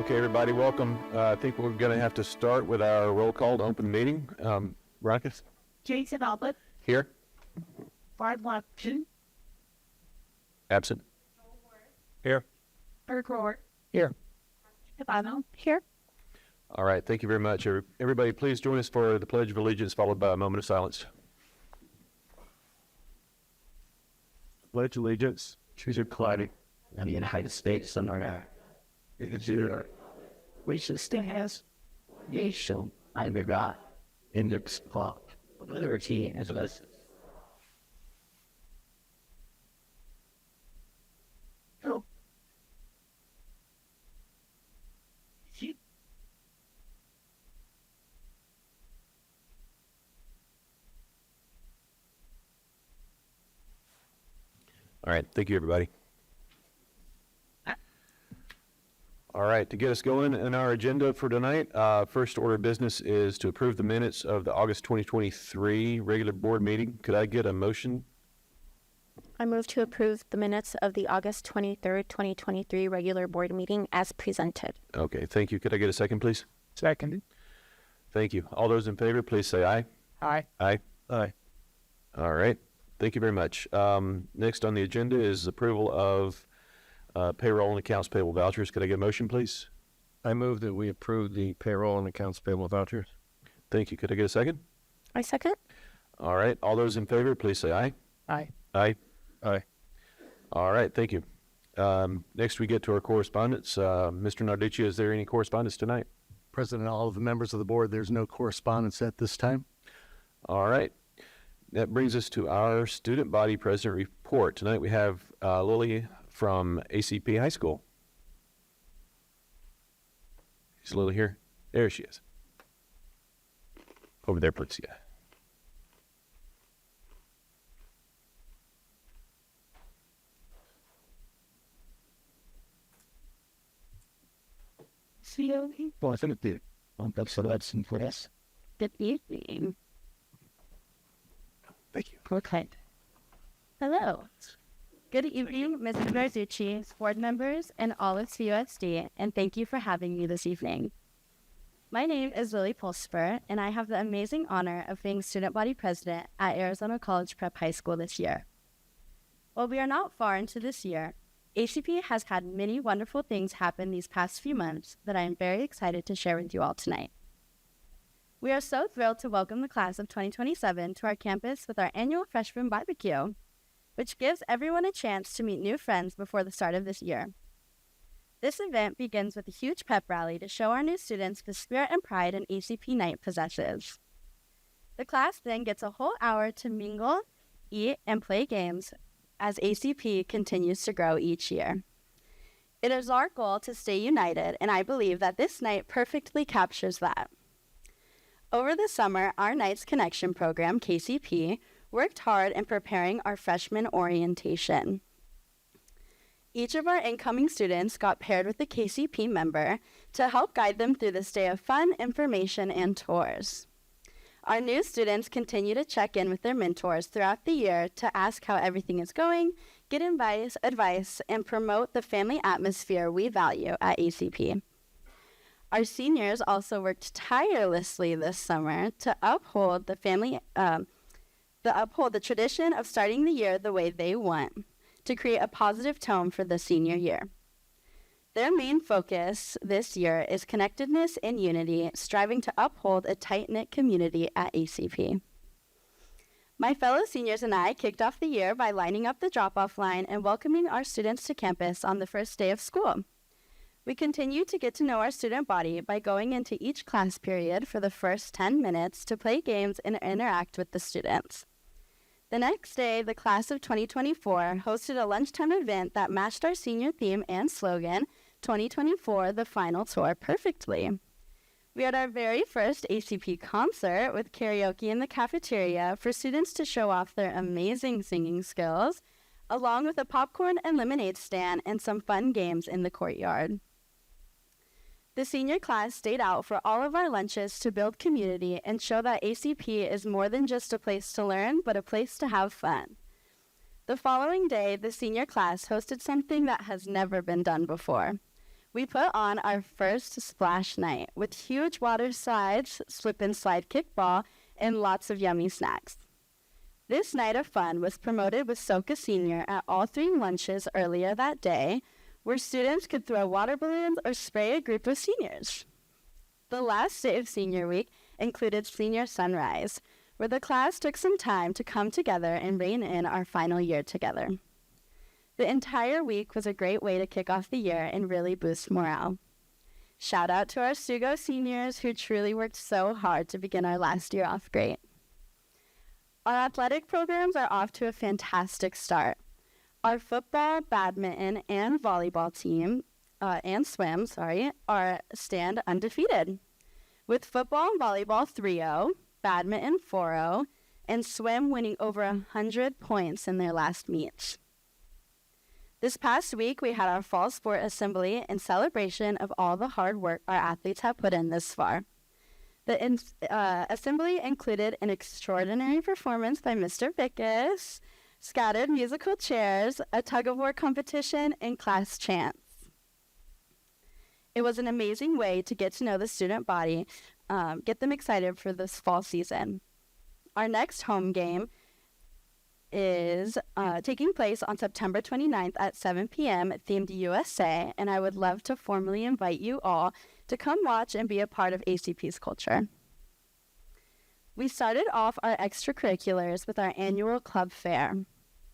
Okay, everybody, welcome. I think we're going to have to start with our roll call to open the meeting. Veronica? Jason Albert. Here. Bart Watson. Absent. Here. Kirk Rohr. Here. Cabano. Here. All right, thank you very much. Everybody, please join us for the Pledge of Allegiance, followed by a moment of silence. Pledge allegiance to the flag of the United States of America, which stands nation under God, indivisible, with liberty and justice. Oh. All right, thank you, everybody. All right, to get us going in our agenda for tonight, first order of business is to approve the minutes of the August 2023 regular board meeting. Could I get a motion? I move to approve the minutes of the August 23rd, 2023 regular board meeting as presented. Okay, thank you. Could I get a second, please? Seconded. Thank you. All those in favor, please say aye. Aye. Aye. Aye. All right. Thank you very much. Next on the agenda is approval of payroll and accounts payable vouchers. Could I get a motion, please? I move that we approve the payroll and accounts payable vouchers. Thank you. Could I get a second? I second. All right. All those in favor, please say aye. Aye. Aye. Aye. All right. Thank you. Next we get to our correspondence. Mr. Narducci, is there any correspondence tonight? President, all of the members of the board, there's no correspondence at this time. All right. That brings us to our student body president report. Tonight we have Lily from ACP High School. Is Lily here? There she is. Over there, please. Yeah. Well, I think the so that's in place. Good evening. Thank you. Okay. Hello. Good evening, Mr. Narducci, board members, and all of CUSD, and thank you for having me this evening. My name is Lily Pulsper, and I have the amazing honor of being student body president at Arizona College Prep High School this year. While we are not far into this year, ACP has had many wonderful things happen these past few months that I am very excited to share with you all tonight. We are so thrilled to welcome the class of 2027 to our campus with our annual freshman barbecue, which gives everyone a chance to meet new friends before the start of this year. This event begins with a huge pep rally to show our new students the spirit and pride an ACP night possesses. The class then gets a whole hour to mingle, eat, and play games as ACP continues to grow each year. It is our goal to stay united, and I believe that this night perfectly captures that. Over the summer, our Knights Connection program, KCP, worked hard in preparing our freshman orientation. Each of our incoming students got paired with a KCP member to help guide them through this day of fun, information, and tours. Our new students continue to check in with their mentors throughout the year to ask how everything is going, get advice, and promote the family atmosphere we value at ACP. Our seniors also worked tirelessly this summer to uphold the tradition of starting the year the way they want, to create a positive tone for the senior year. Their main focus this year is connectedness and unity, striving to uphold a tight-knit community at ACP. My fellow seniors and I kicked off the year by lining up the drop-off line and welcoming our students to campus on the first day of school. We continue to get to know our student body by going into each class period for the first 10 minutes to play games and interact with the students. The next day, the class of 2024 hosted a lunchtime event that matched our senior theme and slogan, 2024, the final tour, perfectly. We had our very first ACP concert with karaoke in the cafeteria for students to show off their amazing singing skills, along with a popcorn and lemonade stand and some fun games in the courtyard. The senior class stayed out for all of our lunches to build community and show that ACP is more than just a place to learn, but a place to have fun. The following day, the senior class hosted something that has never been done before. We put on our first splash night with huge water slides, slip and slide kickball, and lots of yummy snacks. This night of fun was promoted with Soka Senior at all 3 lunches earlier that day, where students could throw water balloons or spray a group of seniors. The last day of senior week included senior sunrise, where the class took some time to come together and rein in our final year together. The entire week was a great way to kick off the year and really boost morale. Shout out to our Sugo seniors who truly worked so hard to begin our last year off great. Our athletic programs are off to a fantastic start. Our football, badminton, and volleyball team, and swim, are stand undefeated. With football and volleyball 3-0, badminton 4-0, and swim winning over 100 points in their last meets. This past week, we had our fall sport assembly in celebration of all the hard work our athletes have put in this far. The assembly included an extraordinary performance by Mr. Vickus, scattered musical chairs, a tug-of-war competition, and class chants. It was an amazing way to get to know the student body, get them excited for this fall season. Our next home game is taking place on September 29th at 7 p.m. themed USA, and I would love to formally invite you all to come watch and be a part of ACP's culture. We started off our extracurriculars with our annual club fair.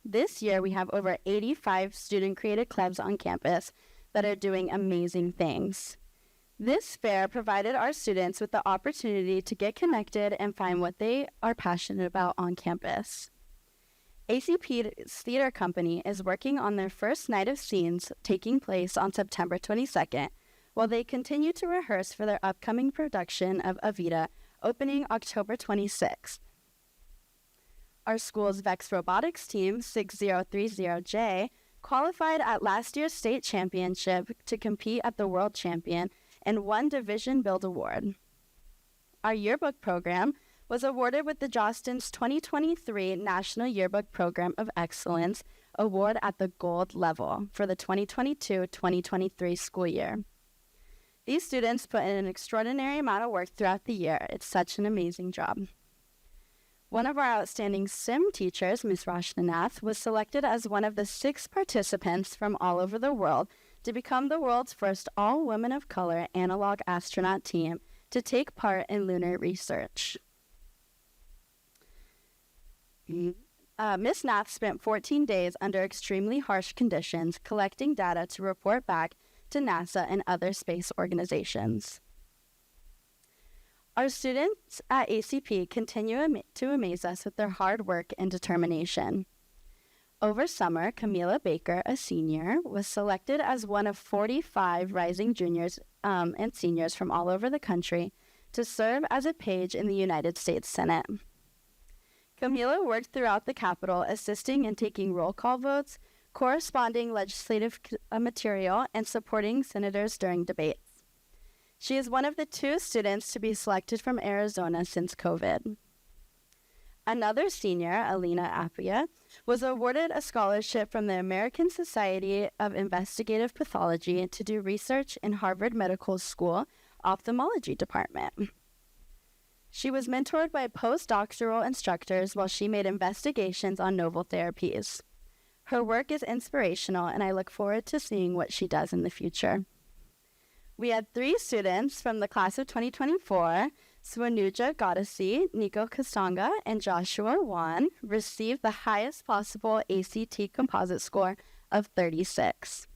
This year, we have over 85 student-created clubs on campus that are doing amazing things. This fair provided our students with the opportunity to get connected and find what they are passionate about on campus. ACP's theater company is working on their first night of scenes taking place on September 22nd, while they continue to rehearse for their upcoming production of Evita, opening October 26th. Our school's VEX Robotics team, 6030J, qualified at last year's state championship to compete at the World Champion and won Division Build Award. Our yearbook program was awarded with the Jostens 2023 National Yearbook Program of Excellence Award at the gold level for the 2022-2023 school year. These students put in an extraordinary amount of work throughout the year. It's such an amazing job. One of our outstanding SIM teachers, Ms. Roshnanath, was selected as one of the 6 participants from all over the world to become the world's first all-women of color analog astronaut team to take part in lunar research. Ms. Nath spent 14 days under extremely harsh conditions collecting data to report back to NASA and other space organizations. Our students at ACP continue to amaze us with their hard work and determination. Over summer, Camila Baker, a senior, was selected as one of 45 rising juniors and seniors from all over the country to serve as a page in the United States Senate. Camila worked throughout the Capitol, assisting in taking roll call votes, corresponding legislative material, and supporting senators during debates. She is one of the 2 students to be selected from Arizona since COVID. Another senior, Alina Appia, was awarded a scholarship from the American Society of Investigative Pathology to do research in Harvard Medical School Ophthalmology Department. She was mentored by postdoctoral instructors while she made investigations on novel therapies. Her work is inspirational, and I look forward to seeing what she does in the future. We had 3 students from the class of 2024, Swanuja Godasi, Nico Kastanga, and Joshua Wan, receive the highest possible ACT composite score of 36.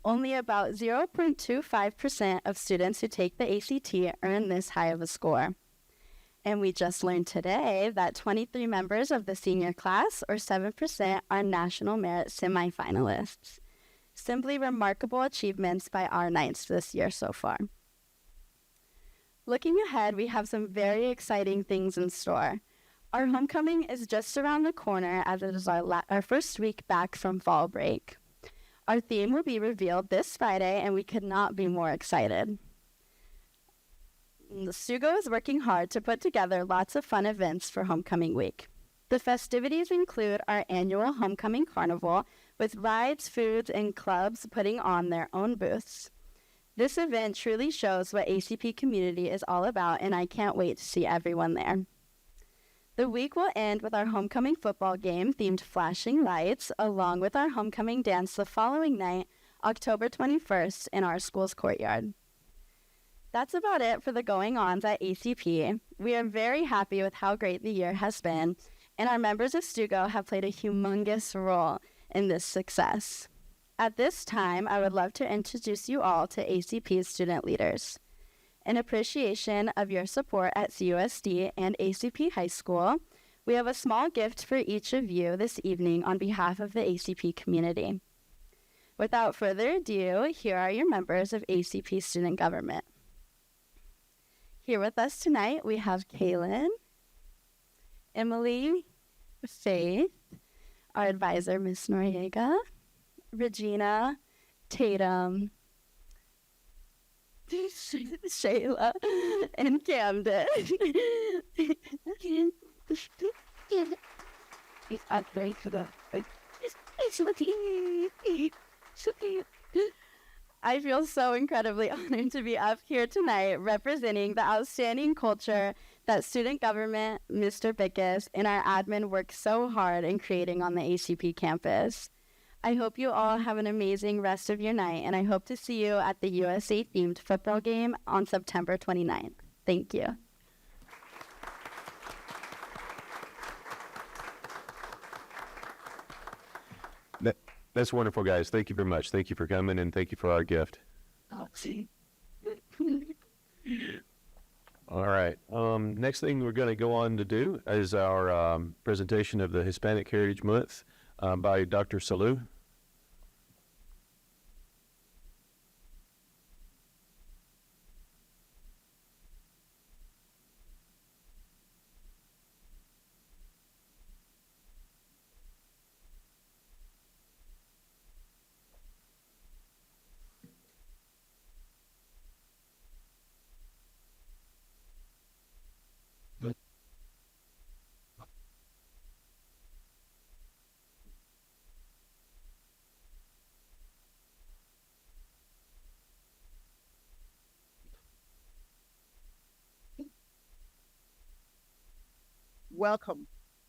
Only about 0.25% of students who take the ACT earn this high of a score. And we just learned today that 23 members of the senior class, or 7%, are National Merit semifinalists. Simply remarkable achievements by our Knights this year so far. Looking ahead, we have some very exciting things in store. Our homecoming is just around the corner as it is our first week back from fall break. Our theme will be revealed this Friday, and we could not be more excited. The Sugo is working hard to put together lots of fun events for homecoming week. The festivities include our annual homecoming carnival with rides, foods, and clubs putting on their own booths. This event truly shows what ACP community is all about, and I can't wait to see everyone there. The week will end with our homecoming football game themed Flashing Lights, along with our homecoming dance the following night, October 21st, in our school's courtyard. That's about it for the going-ons at ACP. We are very happy with how great the year has been, and our members of Stugo have played a humongous role in this success. At this time, I would love to introduce you all to ACP's student leaders. In appreciation of your support at CUSD and ACP High School, we have a small gift for each of you this evening on behalf of the ACP community. Without further ado, here are your members of ACP Student Government. Here with us tonight, we have Kaylin, Emily, Faith, our advisor, Miss Noriega, Regina, Tatum, Shayla, and Camden. I feel so incredibly honored to be up here tonight representing the outstanding culture that student government, Mr. Bickus, and our admin worked so hard in creating on the ACP campus. I hope you all have an amazing rest of your night, and I hope to see you at the USA-themed football game on September 29th. Thank you. That's wonderful, guys. Thank you very much. Thank you for coming, and thank you for our gift. All right. Next thing we're going to go on to do is our presentation of the Hispanic Heritage Month by Dr. Salou.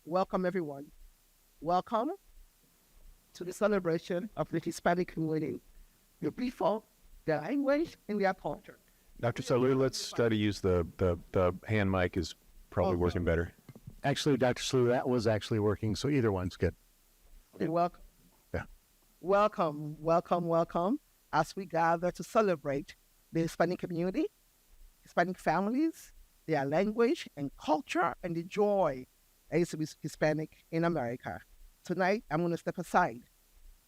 Welcome everyone. Welcome to the celebration of the Hispanic community, the people, their language, and their culture. Dr. Salou, let's try to use the hand mic is probably working better. Actually, Dr. Slew, that was actually working, so either one's good. Welcome. Yeah. Welcome, as we gather to celebrate the Hispanic community, Hispanic families, their language and culture, and the joy that is to be Hispanic in America. Tonight, I'm going to step aside.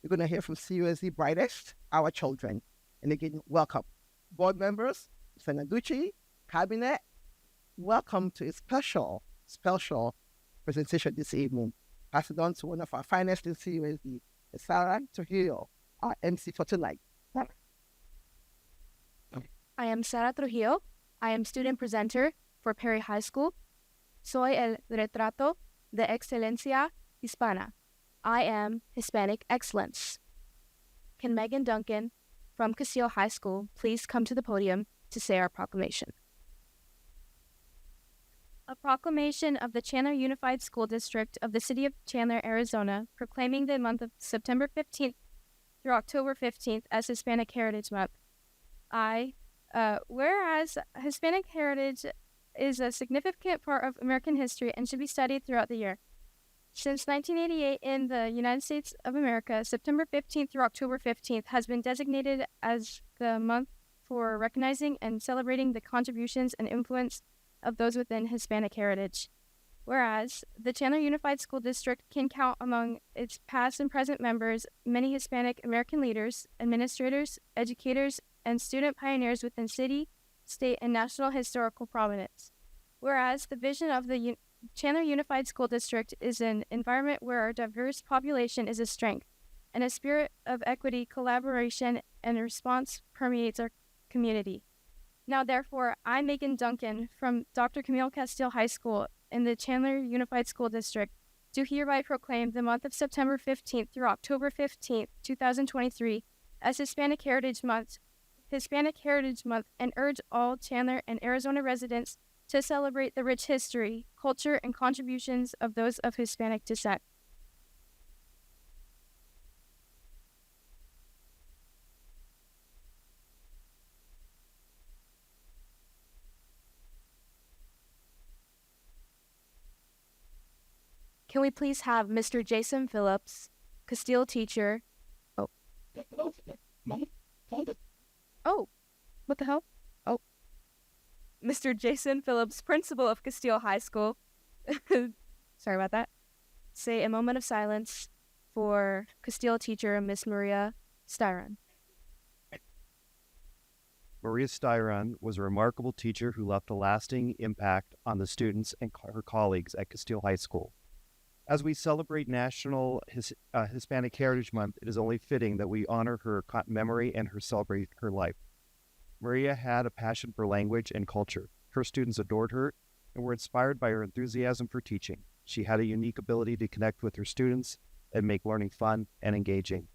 We're going to hear from CUSD Brightest, our children. And again, welcome. Board members, Senaducci, Cabinet, welcome to a special presentation this evening. Pass it on to one of our finest in CUSD, Sarah Trujillo, our MC for tonight. I am Sara Trujillo. I am student presenter for Perry High School. Soy el retrato de excelencia hispana. I am Hispanic excellence. Can Megan Duncan from Casillo High School please come to the podium to say our proclamation? A proclamation of the Chandler Unified School District of the City of Chandler, Arizona, proclaiming the month of September 15th through October 15th as Hispanic Heritage Month. Whereas Hispanic heritage is a significant part of American history and should be studied throughout the year. Since 1988 in the United States of America, September 15th through October 15th has been designated as the month for recognizing and celebrating the contributions and influence of those within Hispanic heritage. Whereas the Chandler Unified School District can count among its past and present members many Hispanic American leaders, administrators, educators, and student pioneers within city, state, and national historical prominence. Whereas the vision of the Chandler Unified School District is an environment where our diverse population is a strength, and a spirit of equity, collaboration, and response permeates our community. Now, therefore, I, Megan Duncan, from Dr. Camille Castile High School in the Chandler Unified School District, do hereby proclaim the month of September 15th through October 15th, 2023, as Hispanic Heritage Month Hispanic Heritage Month and urge all Chandler and Arizona residents to celebrate the rich history, culture, and contributions of those of Hispanic descent. Can we please have Mr. Jason Phillips, Castile teacher? Oh, what the hell? Oh. Mr. Jason Phillips, principal of Castile High School. Sorry about that. Say a moment of silence for Castile teacher, Miss Maria Styron. Maria Styron was a remarkable teacher who left a lasting impact on the students and her colleagues at Castile High School. As we celebrate National Hispanic Heritage Month, it is only fitting that we honor her memory and celebrate her life. Maria had a passion for language and culture. Her students adored her and were inspired by her enthusiasm for teaching. She had a unique ability to connect with her students and make learning fun and engaging.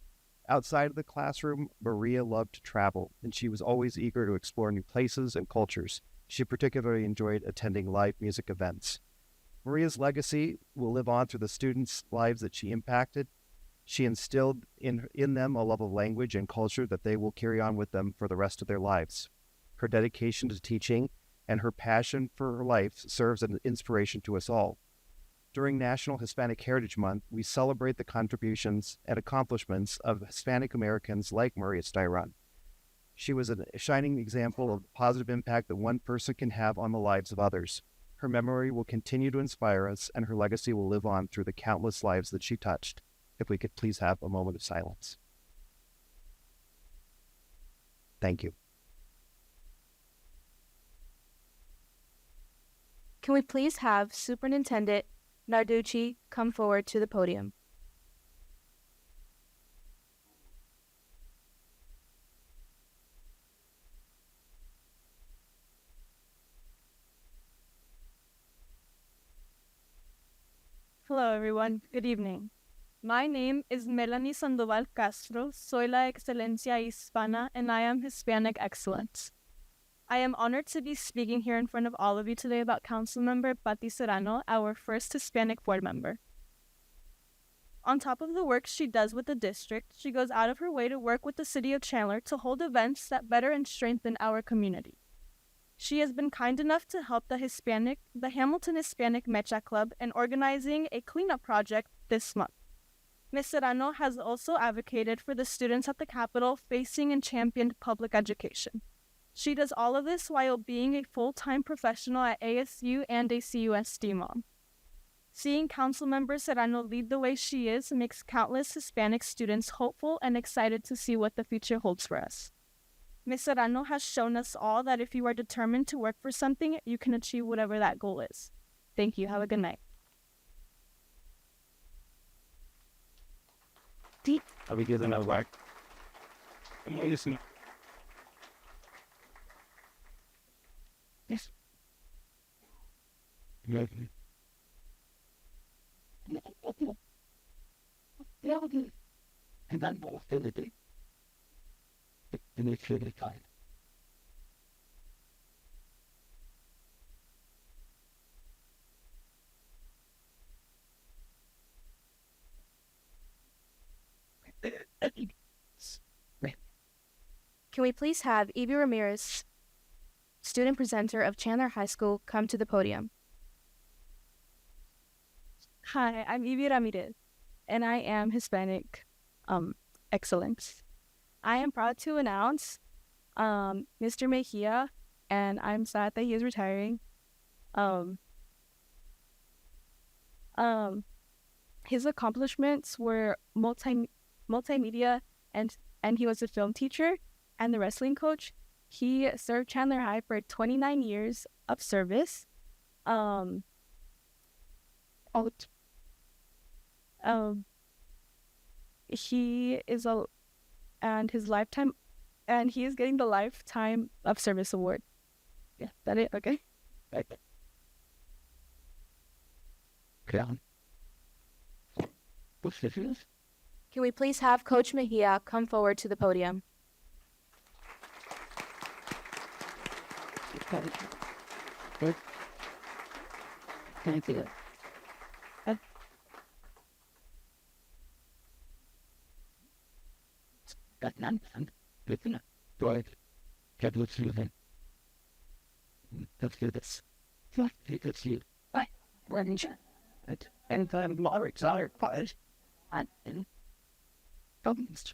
Outside of the classroom, Maria loved to travel, and she was always eager to explore new places and cultures. She particularly enjoyed attending live music events. Maria's legacy will live on through the students' lives that she impacted. She instilled in them a love of language and culture that they will carry on with them for the rest of their lives. Her dedication to teaching and her passion for her life serves as an inspiration to us all. During National Hispanic Heritage Month, we celebrate the contributions and accomplishments of Hispanic Americans like Maria Styron. She was a shining example of the positive impact that one person can have on the lives of others. Her memory will continue to inspire us, and her legacy will live on through the countless lives that she touched. If we could please have a moment of silence. Thank you. Can we please have Superintendent Narducci come forward to the podium? Hello, everyone. Good evening. My name is Melanie Sandoval Castro. Soy la Excelencia Hispana, and I am Hispanic Excellence. I am honored to be speaking here in front of all of you today about Councilmember Patti Serrano, our first Hispanic board member. On top of the work she does with the district, she goes out of her way to work with the city of Chandler to hold events that better and strengthen our community. She has been kind enough to help the Hamilton Hispanic Mecha Club in organizing a cleanup project this month. Ms. Serrano has also advocated for the students at the Capitol facing and championed public education. She does all of this while being a full-time professional at ASU and a CUSD mom. Seeing Councilmember Serrano lead the way she is makes countless Hispanic students hopeful and excited to see what the future holds for us. Ms. Serrano has shown us all that if you are determined to work for something, you can achieve whatever that goal is. Thank you. Have a good night. Are we getting that work? Yes. And then more ability. And it's really kind. Can we please have Evie Ramirez, student presenter of Chandler High School, come to the podium? Hi, I'm Evie Ramirez, and I am Hispanic Excellence. I am proud to announce Mr. Mejia, and I'm sad that he is retiring. His accomplishments were multimedia, and he was a film teacher and the wrestling coach. He served Chandler High for 29 years of service. He is he is getting the Lifetime of Service Award. Yeah, that it? Okay. Crown. Can we please have Coach Mejia come forward to the podium? Thank you. Got none. Good enough. Do I get what you think? Let's do this. Let's see. I wouldn't you? And I'm more excited for it. And comes.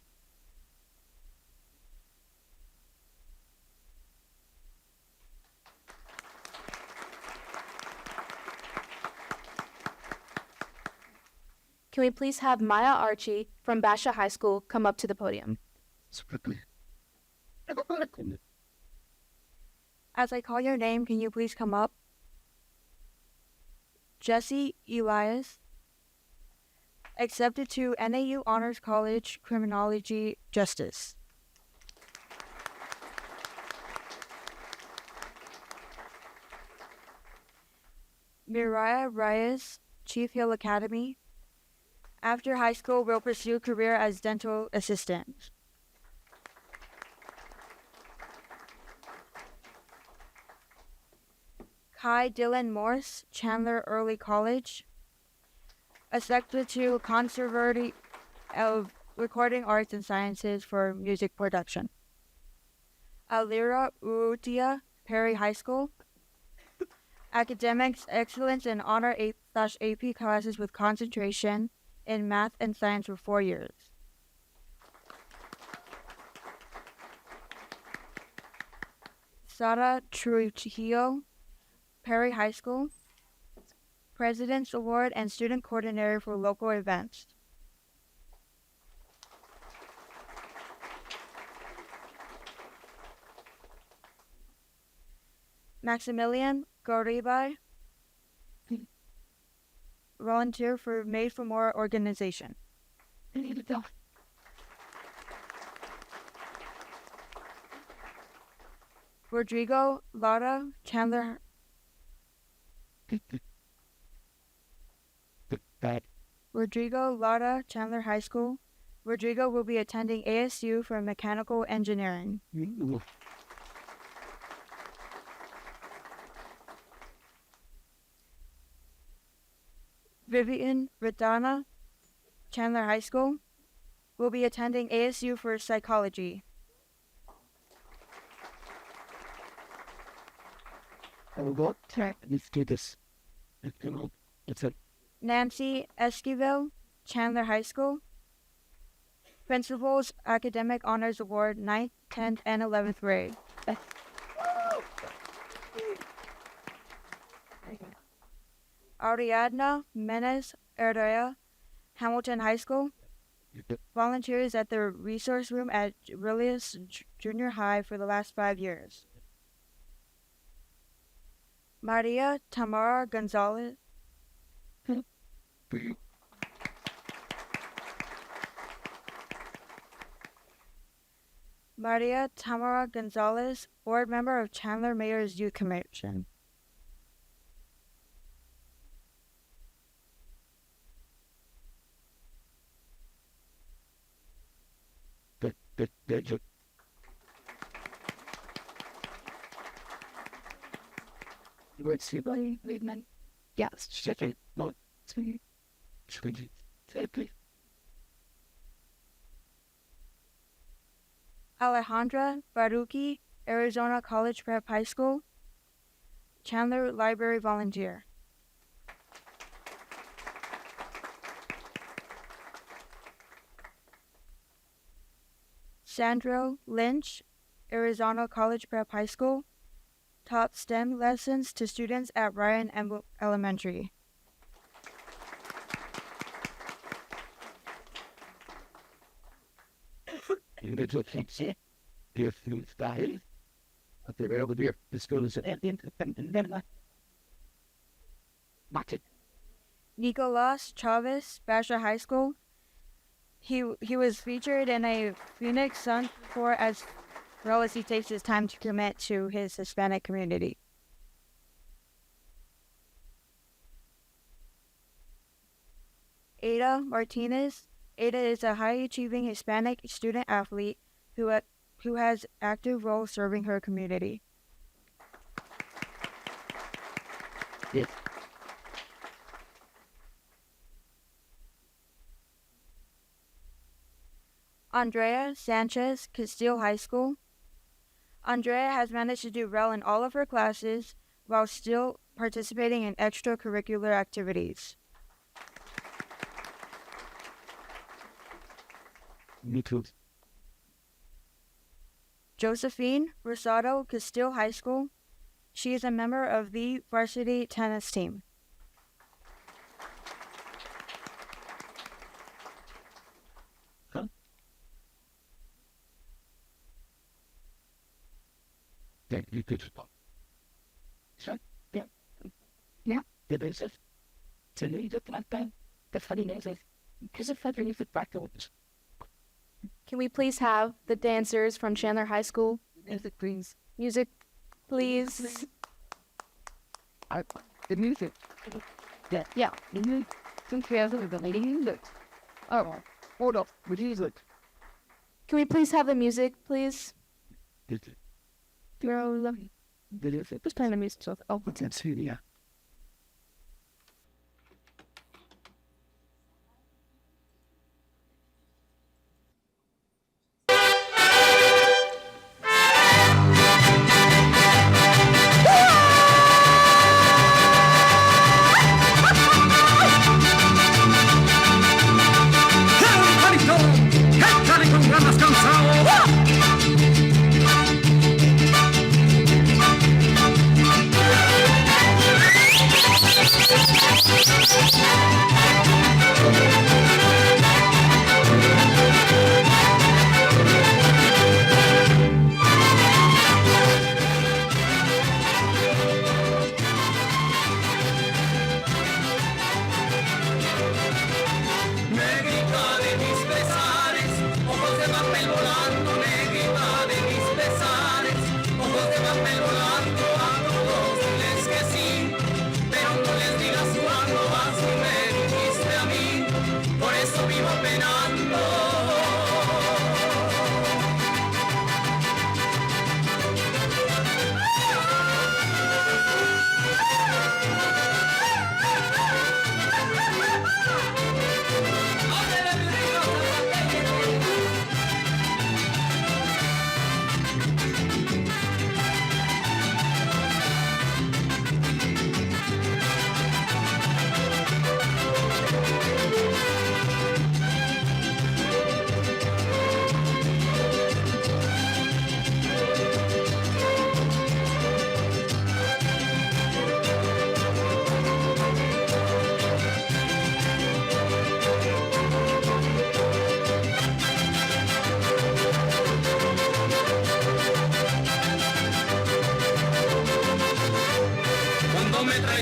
Can we please have Maya Archie from Basha High School come up to the podium? As I call your name, can you please come up? Jesse Elias, accepted to NAU Honors College Criminology Justice. Miriah Reyes, Chief Hill Academy. After high school, will pursue career as dental assistant. Kai Dylan Morse, Chandler Early College. Accepted to Conservatory of Recording Arts and Sciences for music production. Alira Utia, Perry High School. Academics excellence in honor 8/AP classes with concentration in math and science for 4 years. Sara Trujillo, Perry High School, President's Award and Student Coordinator for Local Events. Maximilian Goribai, volunteer for Made for More organization. Rodrigo Lara, Chandler. Rodrigo Lara, Chandler High School. Rodrigo will be attending ASU for mechanical engineering. Vivian Radana, Chandler High School, will be attending ASU for psychology. Let's do this. It's a Nancy Esquivel, Chandler High School. Principal's Academic Honors Award, 9th, 10th, and 11th grade. Ariadna Menes Herrera, Hamilton High School. Volunteers at the resource room at Aurelius Junior High for the last 5 years. Maria Tamara Gonzalez. Maria Tamara Gonzalez, board member of Chandler Mayor's Youth Commission. Yes. Alejandra Baruki, Arizona College Prep High School. Chandler Library volunteer. Sandro Lynch, Arizona College Prep High School. Taught STEM lessons to students at Ryan Elementary. Nicolas Chavez, Basha High School. He was featured in a Phoenix Sun tour as well as he takes his time to commit to his Hispanic community. Ada Martinez. Ada is a high-achieving Hispanic student athlete who has active role serving her community. Yes. Andrea Sanchez, Castile High School. Andrea has managed to do well in all of her classes while still participating in extracurricular activities. Me too. Josephine Rosado, Castile High School. She is a member of the varsity tennis team. Huh? Thank you, good spot. So, yeah. Yeah, the basis. To me, the black band, the funny name is, because if I believe it back to us. Can we please have the dancers from Chandler High School? Music, please. Music, please. The music. Yeah. Since we have the music. Oh, hold up. With music. Can we please have the music, please? Just playing the music. So, oh, That's who, yeah.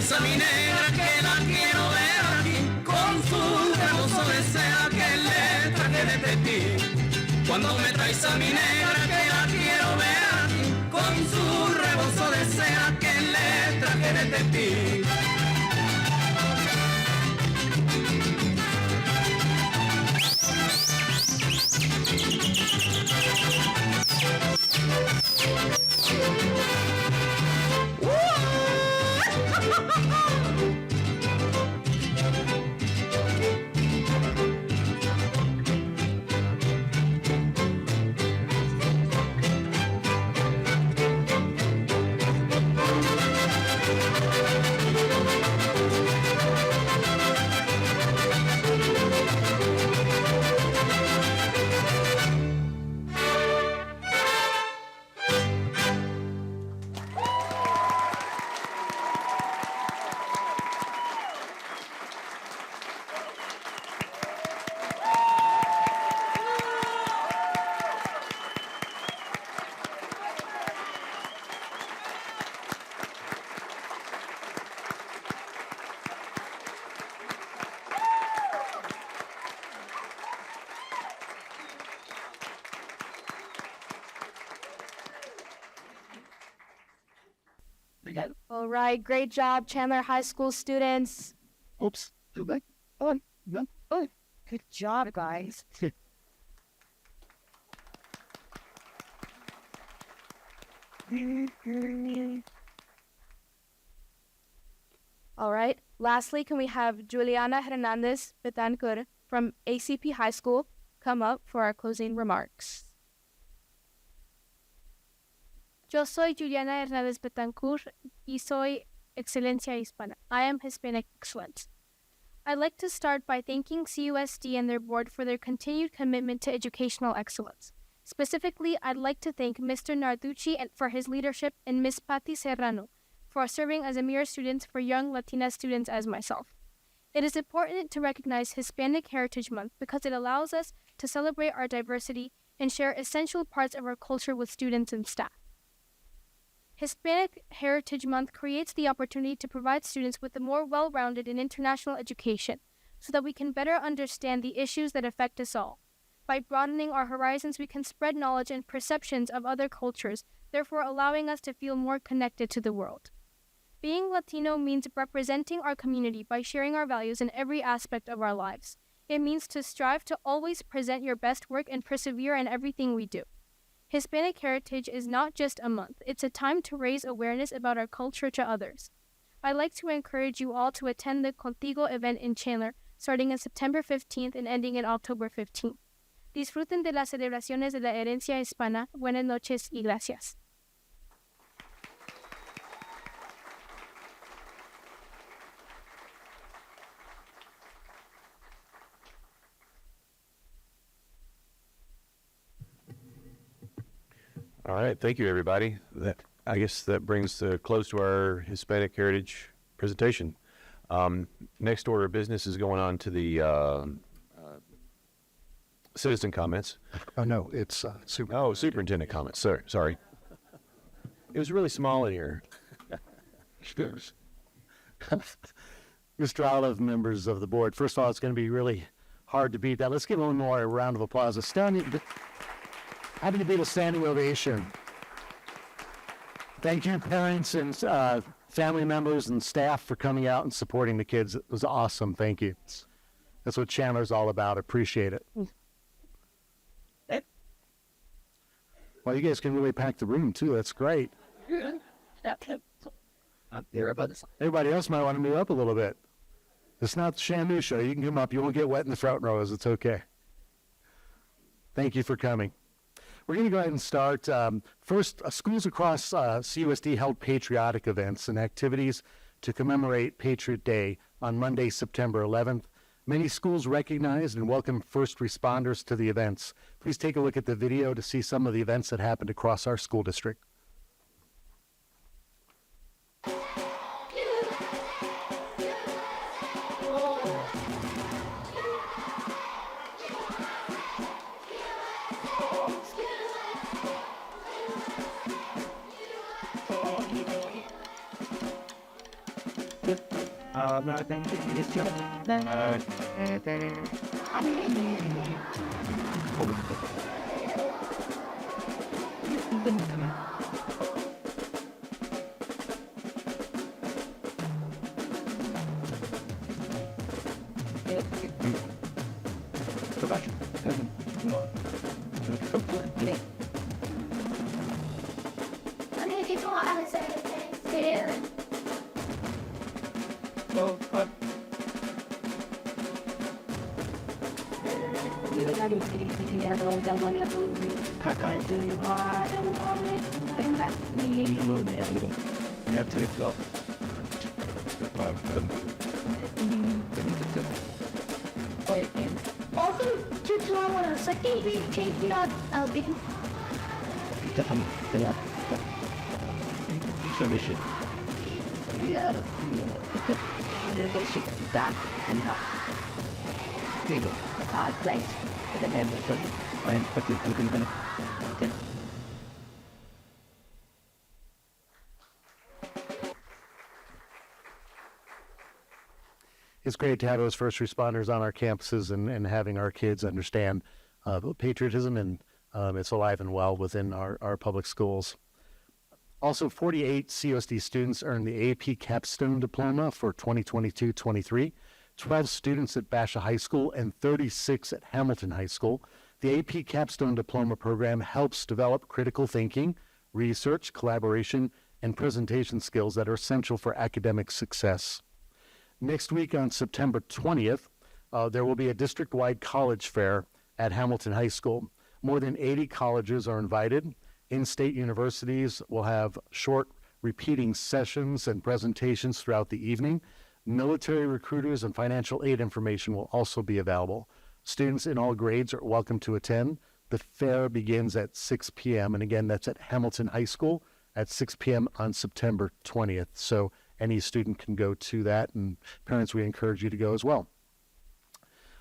esa mi negra que la quiero ver aquí, con su hermoso deseo que le traje de Pepí. Cuando me traes a mi negra que la quiero ver aquí, con su rebozo deseo que le traje de Pepí. All right, great job, Chandler High School students. Oops. Go back. On. No. On. Good job, guys. All right. Lastly, can we have Juliana Hernandez Betancur from ACP High School come up for our closing remarks? Yo soy Juliana Hernández Betancourt y soy Excelencia Hispana. I am Hispanic Excellence. I'd like to start by thanking CUSD and their board for their continued commitment to educational excellence. Specifically, I'd like to thank Mr. Narducci for his leadership and Ms. Patty Serrano for serving as a mirror student for young Latina students as myself. It is important to recognize Hispanic Heritage Month because it allows us to celebrate our diversity and share essential parts of our culture with students and staff. Hispanic Heritage Month creates the opportunity to provide students with a more well-rounded and international education so that we can better understand the issues that affect us all. By broadening our horizons, we can spread knowledge and perceptions of other cultures, therefore allowing us to feel more connected to the world. Being Latino means representing our community by sharing our values in every aspect of our lives. It means to strive to always present your best work and persevere in everything we do. Hispanic Heritage is not just a month, it's a time to raise awareness about our culture to others. I'd like to encourage you all to attend the Contigo event in Chandler, starting on September 15th and ending in October 15th. Disfruten de las celebraciones de la herencia hispana. Buenas noches y gracias. All right, thank you, everybody. I guess that brings close to our Hispanic Heritage presentation. Next order of business is going on to the citizen comments. Oh, no, it's superintendent comments. Sorry. It was really small in here. Mr. Olive, members of the board, first of all, it's going to be really hard to beat that. Let's give one more round of applause. Happy to beat a standing ovation. Thank you, parents and family members and staff, for coming out and supporting the kids. It was awesome. Thank you. That's what Chandler's all about. Appreciate it. Well, you guys can really pack the room, too. That's great. Everybody else might want to move up a little bit. It's not the Shamu show. You can come up. You won't get wet in the front rows. It's okay. Thank you for coming. We're going to go ahead and start. First, schools across CUSD held patriotic events and activities to commemorate Patriot Day on Monday, September 11th. Many schools recognized and welcomed first responders to the events. Please take a look at the video to see some of the events that happened across our school district. Also, just want to second we take not big. Submission. Yeah. That and place. It's great to have those first responders on our campuses and having our kids understand patriotism, and it's alive and well within our public schools. Also, 48 CUSD students earned the AP Capstone Diploma for 2022-23, 12 students at Basha High School, and 36 at Hamilton High School. The AP Capstone Diploma program helps develop critical thinking, research, collaboration, and presentation skills that are essential for academic success. Next week on September 20th, there will be a district-wide college fair at Hamilton High School. More than 80 colleges are invited. In-state universities will have short repeating sessions and presentations throughout the evening. Military recruiters and financial aid information will also be available. Students in all grades are welcome to attend. The fair begins at 6 p.m. And again, that's at Hamilton High School at 6 p.m. on September 20th. So any student can go to that, and parents, we encourage you to go as well.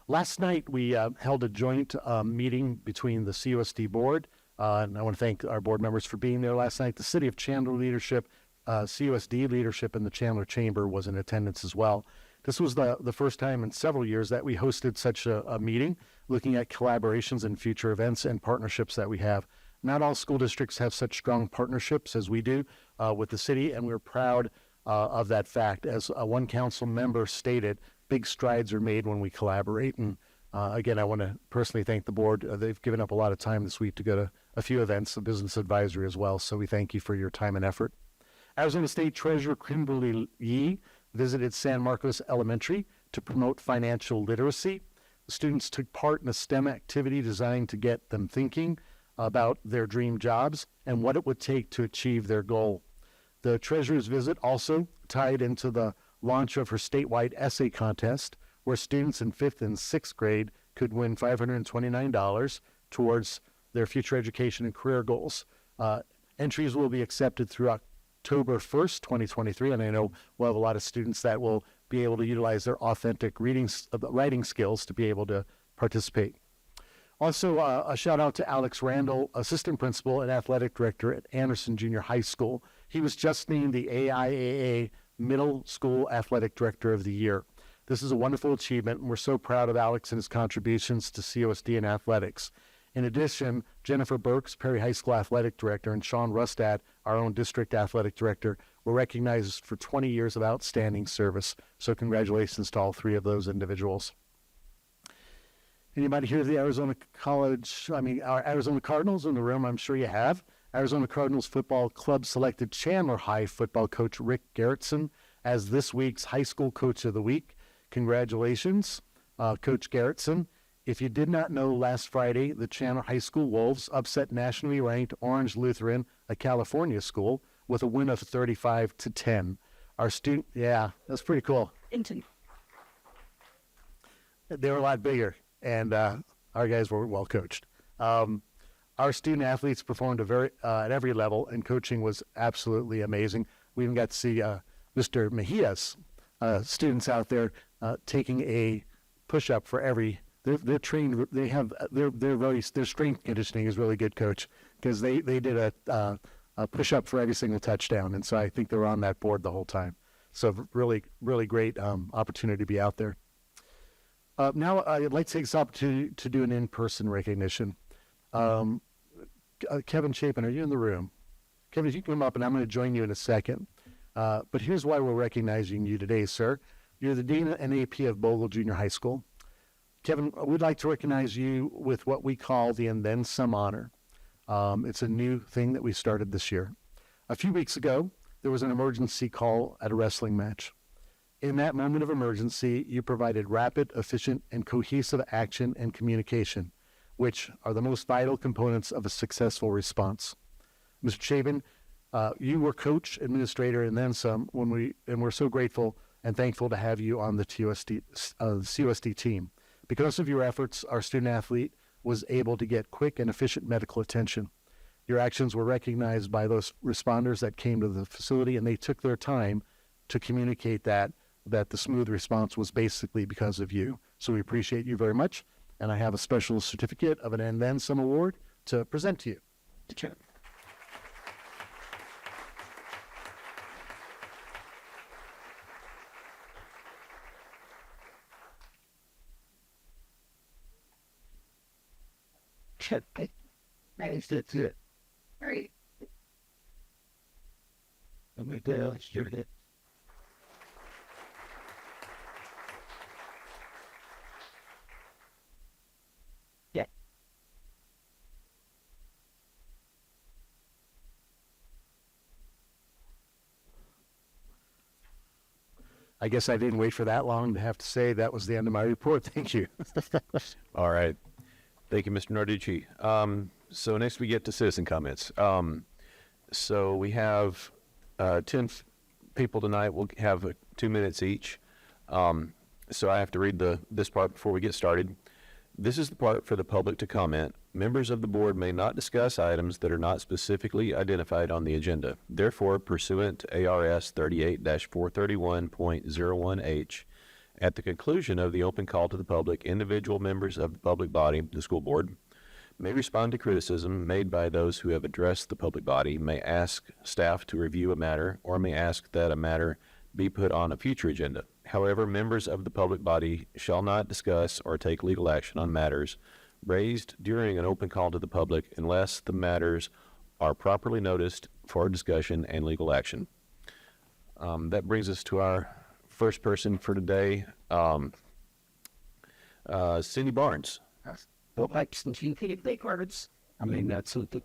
Last night, we held a joint meeting between the CUSD board, and I want to thank our board members for being there last night. The City of Chandler leadership, CUSD leadership, and the Chandler Chamber was in attendance as well. This was the first time in several years that we hosted such a meeting, looking at collaborations and future events and partnerships that we have. Not all school districts have such strong partnerships as we do with the city, and we're proud of that fact. As one council member stated, big strides are made when we collaborate. And again, I want to personally thank the board. They've given up a lot of time this week to go to a few events, a business advisory as well. So we thank you for your time and effort. Arizona State Treasurer Kimberly Yee visited San Marcos Elementary to promote financial literacy. The students took part in a STEM activity designed to get them thinking about their dream jobs and what it would take to achieve their goal. The treasurer's visit also tied into the launch of her statewide essay contest, where students in 5th and 6th grade could win $529 towards their future education and career goals. Entries will be accepted through October 1st, 2023, and I know we'll have a lot of students that will be able to utilize their authentic writing skills to be able to participate. Also, a shout out to Alex Randall, Assistant Principal and Athletic Director at Anderson Junior High School. He was just named the AIAA Middle School Athletic Director of the Year. This is a wonderful achievement, and we're so proud of Alex and his contributions to CUSD and athletics. In addition, Jennifer Burks, Perry High School Athletic Director, and Sean Rustad, our own District Athletic Director, were recognized for 20 years of outstanding service. So congratulations to all three of those individuals. Anybody here at the our Arizona Cardinals in the room? I'm sure you have. Arizona Cardinals Football Club selected Chandler High football coach Rick Gerritsen as this week's High School Coach of the Week. Congratulations, Coach Gerritsen. If you did not know, last Friday, the Chandler High School Wolves upset nationally ranked Orange Lutheran, a California school, with a win of 35-10. Yeah, that's pretty cool. They were a lot bigger, and our guys were well coached. Our student athletes performed at every level, and coaching was absolutely amazing. We even got to see Mr. Mejia's students out there taking a push-up for every. They're trained. They have their strength conditioning is really good, Coach, because they did a push-up for every single touchdown, and so I think they were on that board the whole time. So really, really great opportunity to be out there. Now I'd like to take this opportunity to do an in-person recognition. Kevin Chapin, are you in the room? Kevin, if you come up, and I'm going to join you in a second. But here's why we're recognizing you today, sir. You're the Dean and AP of Bogle Junior High School. Kevin, we'd like to recognize you with what we call the And Then Some honor. It's a new thing that we started this year. A few weeks ago, there was an emergency call at a wrestling match. In that moment of emergency, you provided rapid, efficient, and cohesive action and communication, which are the most vital components of a successful response. Mr. Chabin, you were coach, administrator, and then some, and we're so grateful and thankful to have you on the CUSD team. Because of your efforts, our student athlete was able to get quick and efficient medical attention. Your actions were recognized by those responders that came to the facility, and they took their time to communicate that the smooth response was basically because of you. So we appreciate you very much. And I have a special certificate of an And Then Some award to present to you. That's it. Right. I'm going to shoot it. Yeah. I guess I didn't wait for that long to have to say that was the end of my report. Thank you. All right. Thank you, Mr. Narducci. So next we get to citizen comments. So we have 10 people tonight. We'll have 2 minutes each. So I have to read this part before we get started. This is the part for the public to comment. Members of the board may not discuss items that are not specifically identified on the agenda. Therefore, pursuant to ARS 38-431.01H, at the conclusion of the open call to the public, individual members of the public body, the school board, may respond to criticism made by those who have addressed the public body, may ask staff to review a matter, or may ask that a matter be put on a future agenda. However, members of the public body shall not discuss or take legal action on matters raised during an open call to the public unless the matters are properly noticed for discussion and legal action. That brings us to our first person for today, Cindy Barnes. Go back to the cards. I mean, that's the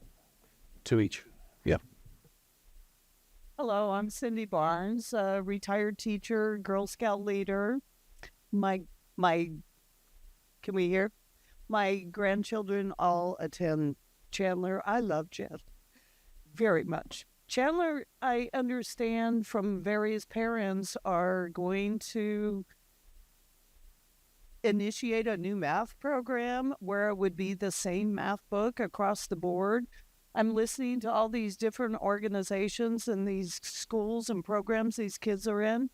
2 each. Yeah. Hello, I'm Cindy Barnes, a retired teacher, Girl Scout leader. Can we hear? My grandchildren all attend Chandler. I love Chandler very much. Chandler, I understand from various parents, are going to initiate a new math program where it would be the same math book across the board. I'm listening to all these different organizations and these schools and programs these kids are in.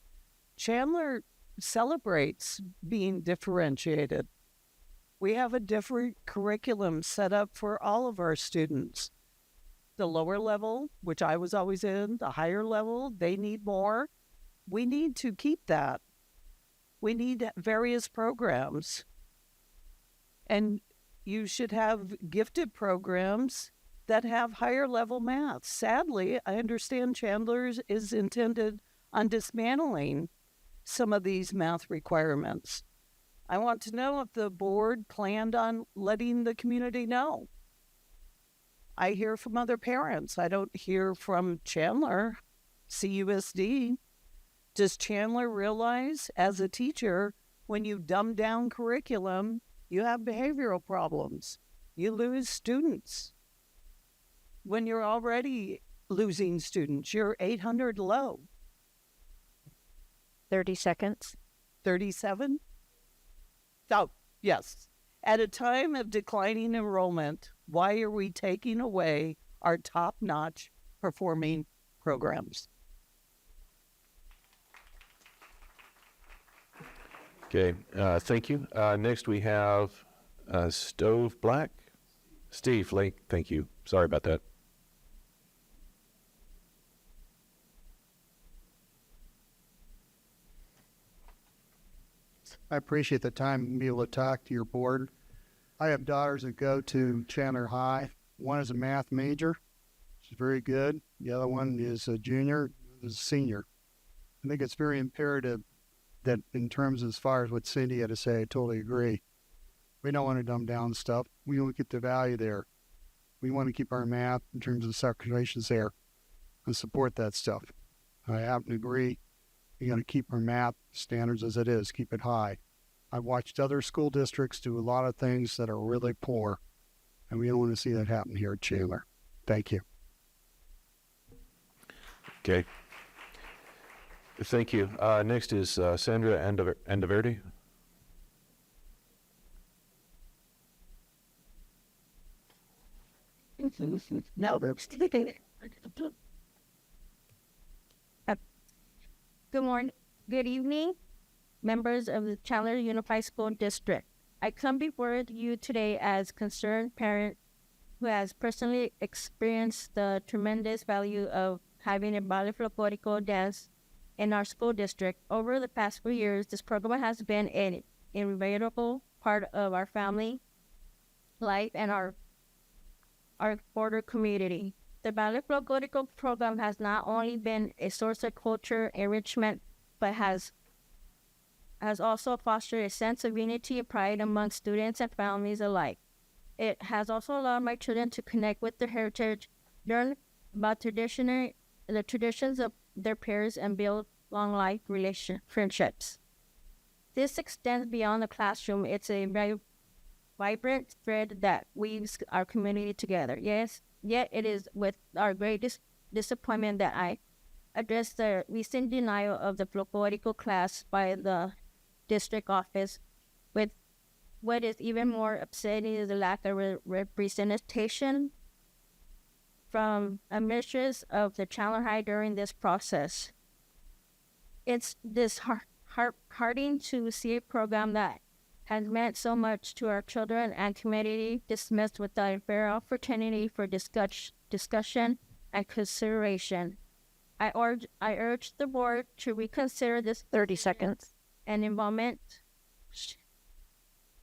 Chandler celebrates being differentiated. We have a different curriculum set up for all of our students. The lower level, which I was always in, the higher level, they need more. We need to keep that. We need various programs. And you should have gifted programs that have higher level math. Sadly, I understand Chandler's is intended on dismantling some of these math requirements. I want to know if the board planned on letting the community know. I hear from other parents. I don't hear from Chandler, CUSD. Does Chandler realize as a teacher, when you dumb down curriculum, you have behavioral problems? You lose students. When you're already losing students, you're 800 low. 30 seconds. 37? Oh, yes. At a time of declining enrollment, why are we taking away our top-notch performing programs? Okay, thank you. Next we have Stove Black. Steve Lake, thank you. Sorry about that. I appreciate the time to be able to talk to your board. I have daughters that go to Chandler High. One is a math major. She's very good. The other one is a junior, is a senior. I think it's very imperative that in terms as far as what Cindy had to say, I totally agree. We don't want to dumb down stuff. We want to get the value there. We want to keep our math in terms of circulations there and support that stuff. I happen to agree. You got to keep our math standards as it is, keep it high. I've watched other school districts do a lot of things that are really poor, and we don't want to see that happen here at Chandler. Thank you. Okay. Thank you. Next is Sandra Andaverde. No, Good morning. Good evening, members of the Chandler Unified School District. I come before you today as a concerned parent who has personally experienced the tremendous value of having a ballet-flamenco dance in our school district. Over the past 4 years, this program has been an invaluable part of our family life and our border community. The Ballet Flamenco program has not only been a source of culture enrichment, but has also fostered a sense of unity and pride among students and families alike. It has also allowed my children to connect with their heritage, learn about the traditions of their peers, and build long life friendships. This extends beyond the classroom. It's a very vibrant thread that weaves our community together. Yes, yet it is with our greatest disappointment that I address the recent denial of the political class by the district office. With what is even more upsetting is the lack of representation from administrators of the Chandler High during this process. It's disheartening to see a program that has meant so much to our children and community dismissed without a fair opportunity for discussion and consideration. I urge the board to reconsider this 30 seconds and involvement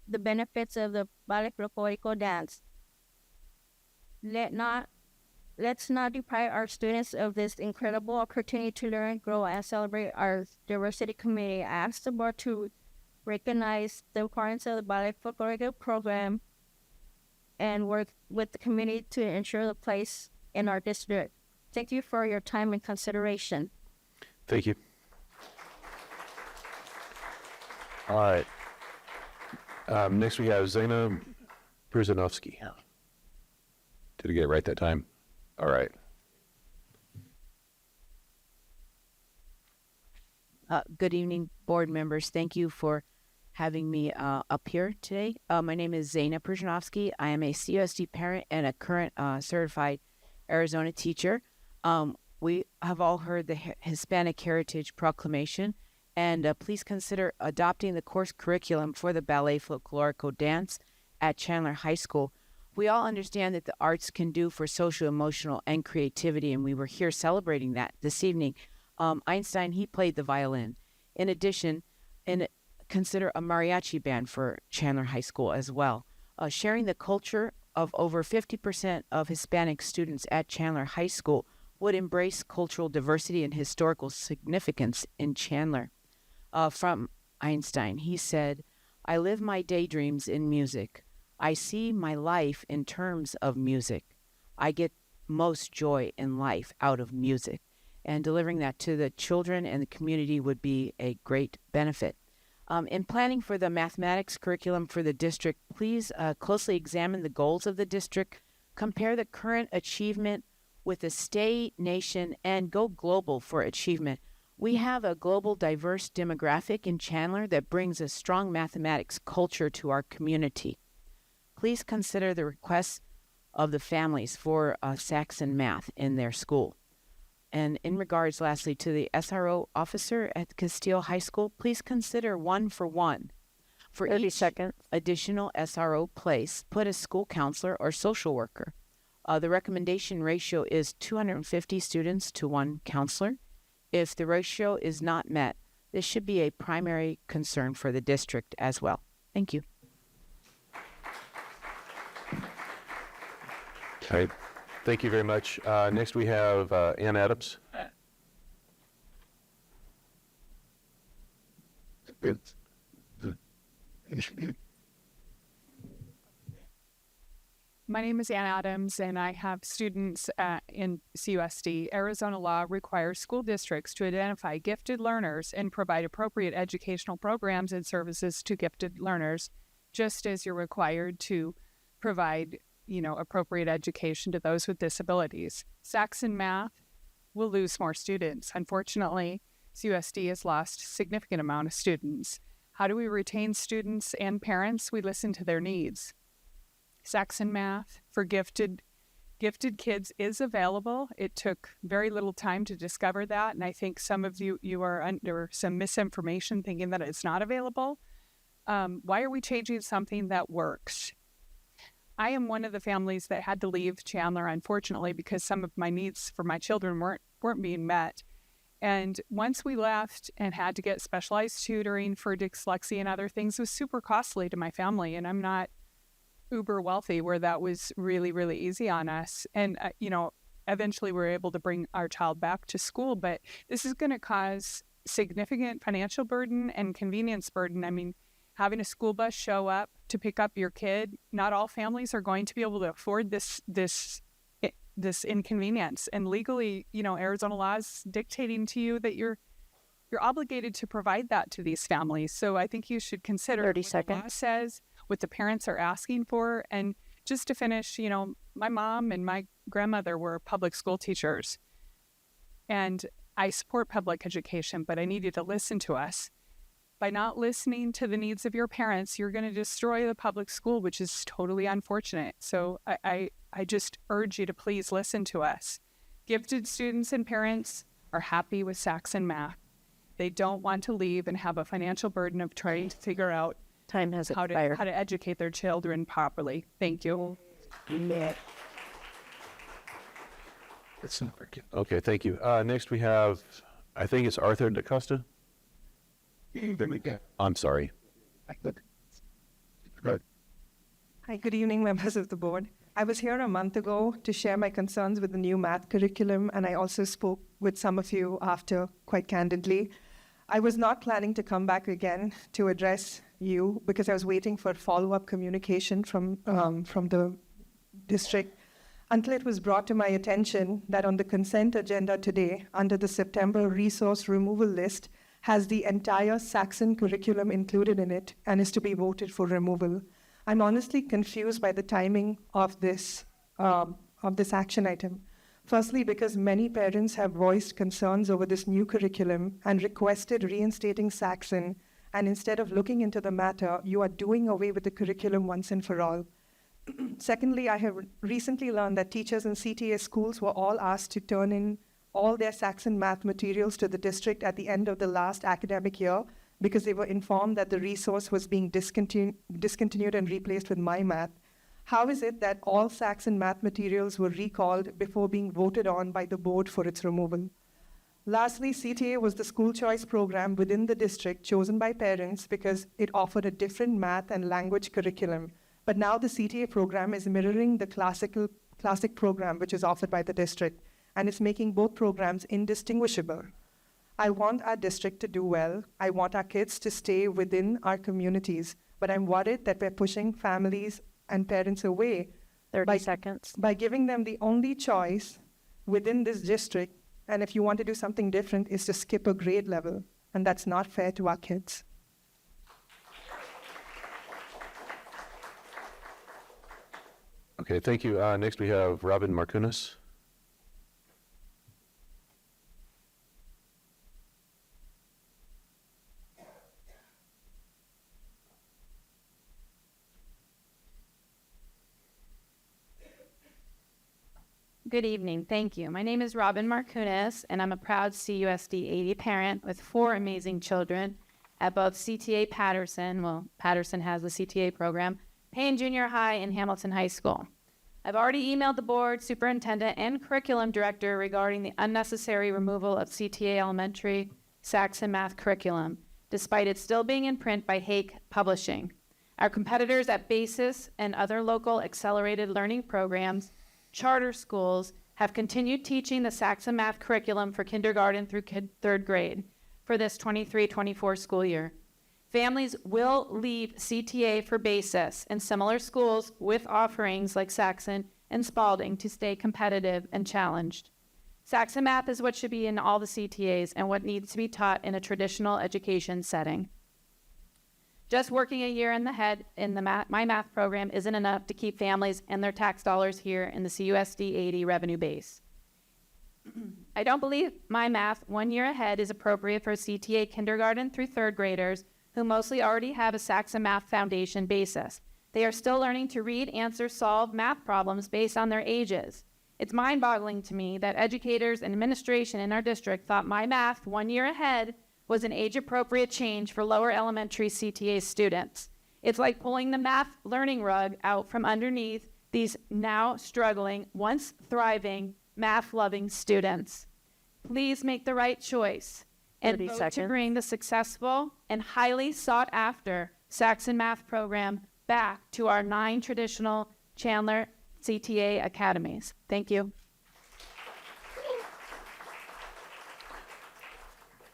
the benefits of the ballet folklorico dance. Let's not deprive our students of this incredible opportunity to learn, grow, and celebrate our diversity community. I ask the board to recognize the importance of the ballet folklorico program and work with the community to ensure the place in our district. Thank you for your time and consideration. Thank you. All right. Next we have Zena Brzezinski. Did I get it right that time? All right. Good evening, board members. Thank you for having me up here today. My name is Zena Brzezinski. I am a CUSD parent and a current certified Arizona teacher. We have all heard the Hispanic Heritage Proclamation, and please consider adopting the course curriculum for the ballet folklorico dance at Chandler High School. We all understand that the arts can do for social, emotional, and creativity, and we were here celebrating that this evening. Einstein, he played the violin. In addition, consider a mariachi band for Chandler High School as well. Sharing the culture of over 50% of Hispanic students at Chandler High School would embrace cultural diversity and historical significance in Chandler. From Einstein, he said, "I live my daydreams in music. I see my life in terms of music. I get most joy in life out of music." And delivering that to the children and the community would be a great benefit. In planning for the mathematics curriculum for the district, please closely examine the goals of the district, compare the current achievement with the state, nation, and go global for achievement. We have a global diverse demographic in Chandler that brings a strong mathematics culture to our community. Please consider the requests of the families for Saxon math in their school. And in regards, lastly, to the SRO officer at Castile High School, please consider 1-for-1. For each additional SRO place, put a school counselor or social worker. The recommendation ratio is 250 students to 1 counselor. If the ratio is not met, this should be a primary concern for the district as well. Thank you. Okay. Thank you very much. Next we have Ann Adams. My name is Ann Adams, and I have students in CUSD. Arizona law requires school districts to identify gifted learners and provide appropriate educational programs and services to gifted learners, just as you're required to provide, appropriate education to those with disabilities. Saxon math will lose more students. Unfortunately, CUSD has lost a significant amount of students. How do we retain students and parents? We listen to their needs. Saxon math for gifted kids is available. It took very little time to discover that, and I think some of you are under some misinformation thinking that it's not available. Why are we changing something that works? I am one of the families that had to leave Chandler, unfortunately, because some of my needs for my children weren't being met. And once we left and had to get specialized tutoring for dyslexia and other things, it was super costly to my family, and I'm not uber wealthy where that was really, really easy on us. And, eventually we were able to bring our child back to school, but this is going to cause significant financial burden and convenience burden. I mean, having a school bus show up to pick up your kid, not all families are going to be able to afford this inconvenience. And legally, Arizona law is dictating to you that you're you're obligated to provide that to these families. So I think you should consider 30 what the law seconds. says, what the parents are asking for. And just to finish, my mom and my grandmother were public school teachers. And I support public education, but I need you to listen to us. By not listening to the needs of your parents, you're going to destroy the public school, which is totally unfortunate. So I just urge you to please listen to us. Gifted students and parents are happy with Saxon math. They don't want to leave and have a financial burden of trying to figure out how to educate their children properly. Thank you. Okay, thank you. Next we have, I think it's Arthur DaCosta. I'm sorry. Hi, good evening, members of the board. I was here a month ago to share my concerns with the new math curriculum, and I also spoke with some of you after quite candidly. I was not planning to come back again to address you because I was waiting for follow-up communication from the district until it was brought to my attention that on the consent agenda today, under the September resource removal list, has the entire Saxon curriculum included in it and is to be voted for removal. I'm honestly confused by the timing of this action item. Firstly, because many parents have voiced concerns over this new curriculum and requested reinstating Saxon, and instead of looking into the matter, you are doing away with the curriculum once and for all. Secondly, I have recently learned that teachers in CTA schools were all asked to turn in all their Saxon math materials to the district at the end of the last academic year because they were informed that the resource was being discontinued and replaced with My Math. How is it that all Saxon math materials were recalled before being voted on by the board for its removal? Lastly, CTA was the school choice program within the district chosen by parents because it offered a different math and language curriculum. But now the CTA program is mirroring the classic program which is offered by the district, and it's making both programs indistinguishable. I want our district to do well. I want our kids to stay within our communities, but I'm worried that we're pushing families and parents away 30 seconds. By giving them the only choice within this district, and if you want to do something different, is to skip a grade level, and that's not fair to our kids. Okay, thank you. Next we have Robin Marcunas. Good evening. Thank you. My name is Robin Marcunas, and I'm a proud CUSD 80 parent with 4 amazing children at both CTA Patterson, well, Patterson has the CTA program, Payne Junior High, and Hamilton High School. I've already emailed the board, superintendent, and curriculum director regarding the unnecessary removal of CTA Elementary Saxon Math curriculum, despite it still being in print by Hake Publishing. Our competitors at BASIS and other local accelerated learning programs, charter schools, have continued teaching the Saxon Math curriculum for kindergarten through 3rd grade for this 23-24 school year. Families will leave CTA for BASIS and similar schools with offerings like Saxon and Spalding to stay competitive and challenged. Saxon Math is what should be in all the CTAs and what needs to be taught in a traditional education setting. Just working a year in the head in the My Math program isn't enough to keep families and their tax dollars here in the CUSD 80 revenue base. I don't believe My Math 1 year ahead is appropriate for CTA kindergarten through 3rd graders who mostly already have a Saxon Math foundation basis. They are still learning to read, answer, solve math problems based on their ages. It's mind-boggling to me that educators and administration in our district thought My Math 1 year ahead was an age-appropriate change for lower elementary CTA students. It's like pulling the math learning rug out from underneath these now struggling, once thriving, math-loving students. Please make the right choice and vote to bring the successful and highly sought-after Saxon Math program back to our 9 traditional Chandler CTA academies. Thank you.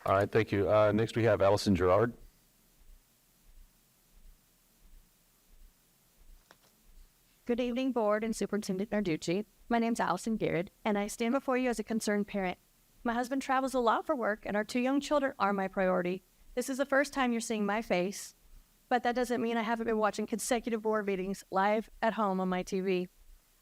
All right, thank you. Next we have Allison Gerard. Good evening, Board and Superintendent Narducci. My name is Allison Garrett, and I stand before you as a concerned parent. My husband travels a lot for work, and our 2 young children are my priority. This is the first time you're seeing my face, but that doesn't mean I haven't been watching consecutive board meetings live at home on my TV.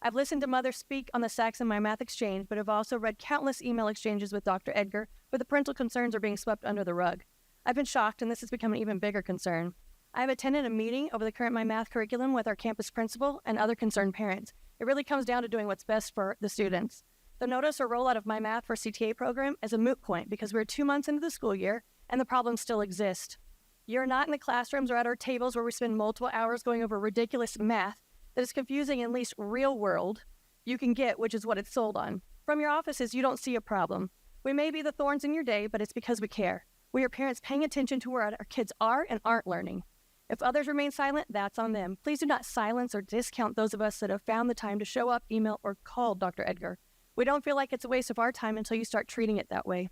I've listened to mothers speak on the Saxon My Math Exchange, but have also read countless email exchanges with Dr. Edgar where the parental concerns are being swept under the rug. I've been shocked, and this has become an even bigger concern. I have attended a meeting over the current My Math curriculum with our campus principal and other concerned parents. It really comes down to doing what's best for the students. The notice or rollout of My Math for CTA program is a moot point because we're 2 months into the school year and the problems still exist. You're not in the classrooms or at our tables where we spend multiple hours going over ridiculous math that is confusing and least real world you can get, which is what it's sold on. From your offices, you don't see a problem. We may be the thorns in your day, but it's because we care. We are parents paying attention to where our kids are and aren't learning. If others remain silent, that's on them. Please do not silence or discount those of us that have found the time to show up, email, or call Dr. Edgar. We don't feel like it's a waste of our time until you start treating it that way.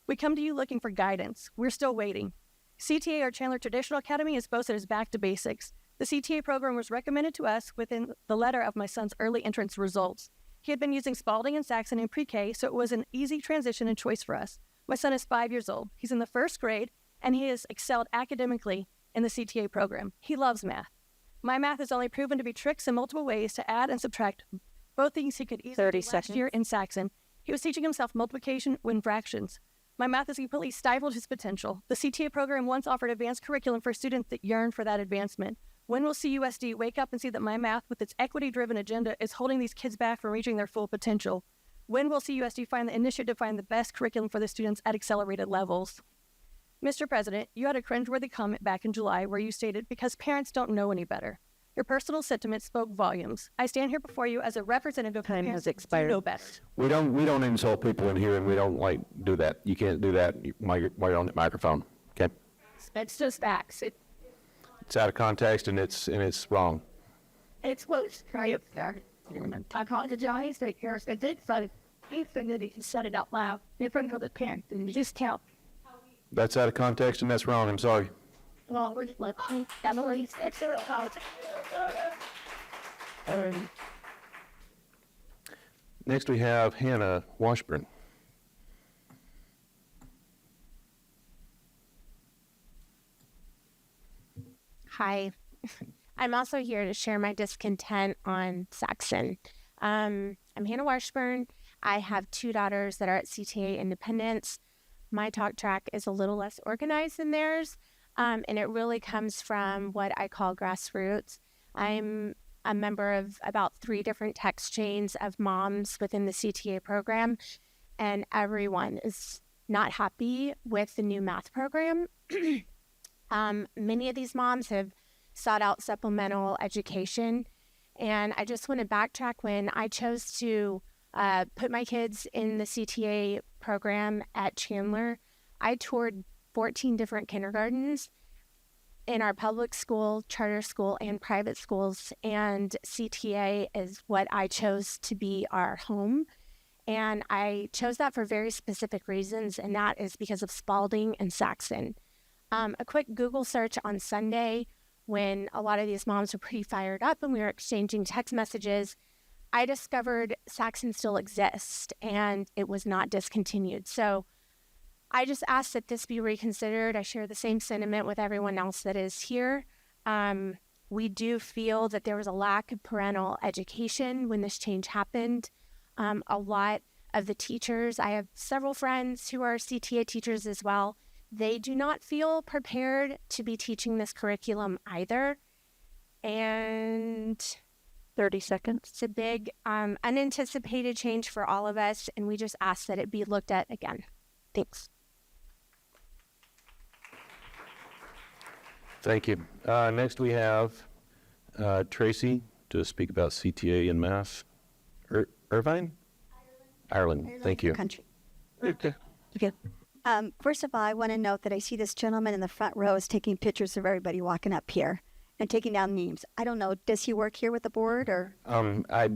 We come to you looking for guidance. We're still waiting. CTA, or Chandler Traditional Academy, is boasted as back to basics. The CTA program was recommended to us within the letter of my son's early entrance results. He had been using Spalding and Saxon in pre-K, so it was an easy transition and choice for us. My son is 5 years old. He's in the 1st grade, and he has excelled academically in the CTA program. He loves math. My math is only proven to be tricks in multiple ways to add and subtract, both things he could easily do last year in Saxon. He was teaching himself multiplication when fractions. My math has completely stifled his potential. The CTA program once offered advanced curriculum for students that yearn for that advancement. When will CUSD wake up and see that My Math, with its equity-driven agenda, is holding these kids back from reaching their full potential? When will CUSD find the initiative to find the best curriculum for the students at accelerated levels? Mr. President, you had a cringeworthy comment back in July where you stated, because parents don't know any better. Your personal sentiment spoke volumes. I stand here before you as a representative of parents who know better. We don't insult people in here, and we don't do that. You can't do that while you're on the microphone. Okay? It's just facts. It's out of context, and it's wrong. It's close. Right there. I apologize to Harris. I did say he said that he can set it out loud in front of the parents and discount. That's out of context, and that's wrong. I'm sorry. Well, we're just like, Emily, it's a apology. Next, we have Hannah Washburn. Hi. I'm also here to share my discontent on Saxon. I'm Hannah Washburn. I have 2 daughters that are at CTA Independence. My talk track is a little less organized than theirs, and it really comes from what I call grassroots. I'm a member of about 3 different text chains of moms within the CTA program, and everyone is not happy with the new math program. Many of these moms have sought out supplemental education, and I just want to backtrack. When I chose to put my kids in the CTA program at Chandler, I toured 14 different kindergartens in our public school, charter school, and private schools, and CTA is what I chose to be our home. And I chose that for very specific reasons, and that is because of Spalding and Saxon. A quick Google search on Sunday, when a lot of these moms were pretty fired up and we were exchanging text messages, I discovered Saxon still exists and it was not discontinued. So I just ask that this be reconsidered. I share the same sentiment with everyone else that is here. We do feel that there was a lack of parental education when this change happened. A lot of the teachers, I have several friends who are CTA teachers as well, they do not feel prepared to be teaching this curriculum either. And 30 seconds. It's a big unanticipated change for all of us, and we just ask that it be looked at again. Thanks. Thank you. Next, we have Tracy to speak about CTA and math. Irvine? Ireland. Thank you. Country. Okay. Okay. First of all, I want to note that I see this gentleman in the front row is taking pictures of everybody walking up here and taking down names. I don't know, does he work here with the board or? I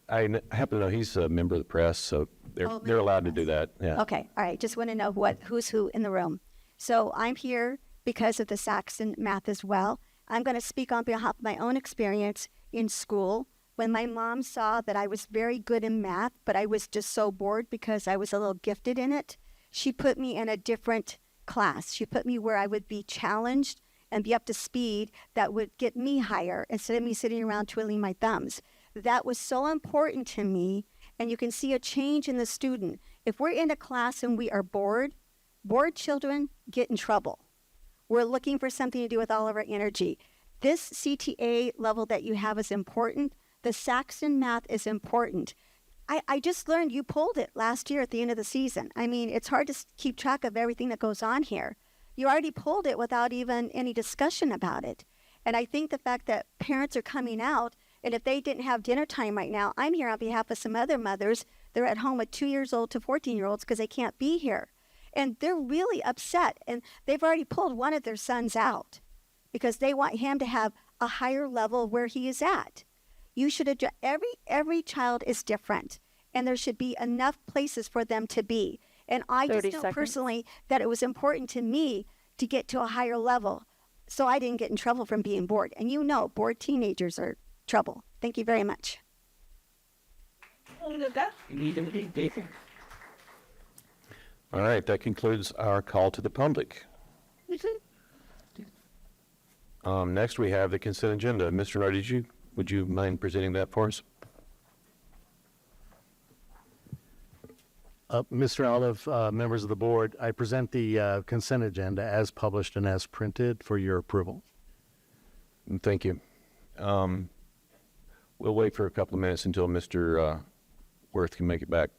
happen to know he's a member of the press, so they're allowed to do that. Yeah. Okay, all right. Just want to know who's who in the room. So I'm here because of the Saxon math as well. I'm going to speak on behalf of my own experience in school. When my mom saw that I was very good in math, but I was just so bored because I was a little gifted in it, she put me in a different class. She put me where I would be challenged and be up to speed that would get me higher instead of me sitting around twiddling my thumbs. That was so important to me, and you can see a change in the student. If we're in a class and we are bored children get in trouble. We're looking for something to do with all of our energy. This CTA level that you have is important. The Saxon math is important. I just learned you pulled it last year at the end of the season. I mean, it's hard to keep track of everything that goes on here. You already pulled it without even any discussion about it. And I think the fact that parents are coming out, and if they didn't have dinner time right now, I'm here on behalf of some other mothers. They're at home with 2 years old to 14-year-olds because they can't be here. And they're really upset. And they've already pulled one of their sons out because they want him to have a higher level where he is at. You should adjust. Every child is different, and there should be enough places for them to be. And I just know personally that it was important to me to get to a higher level so I didn't get in trouble from being bored. And you know, bored teenagers are trouble. Thank you very much. All right, that concludes our call to the public. Next, we have the consent agenda. Mr. Nard, would you mind presenting that for us? Mr. Olive, members of the board, I present the consent agenda as published and as printed for your approval. Thank you. We'll wait for a couple of minutes until Mr. Worth can make it back.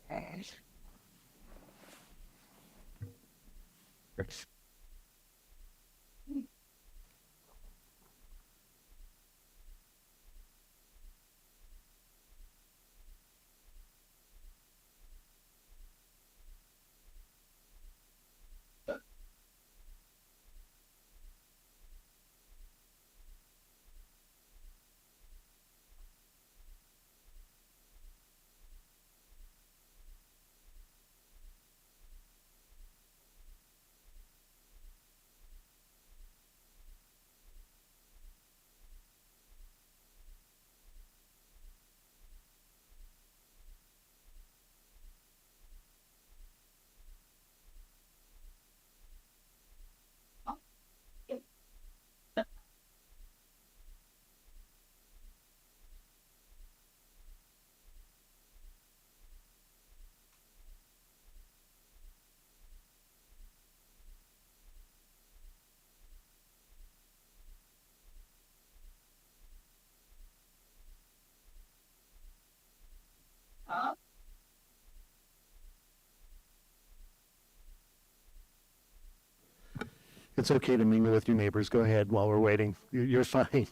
It's okay to mingle with your neighbors. Go ahead while we're waiting. You're fine.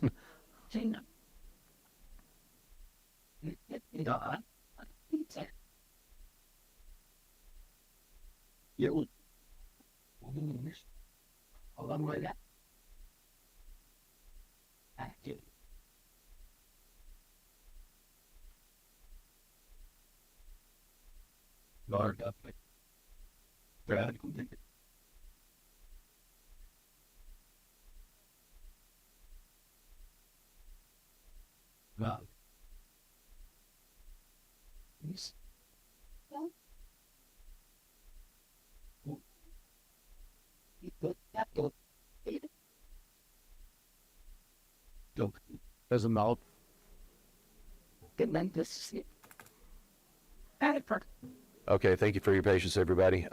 There's a mouth. Okay, thank you for your patience, everybody.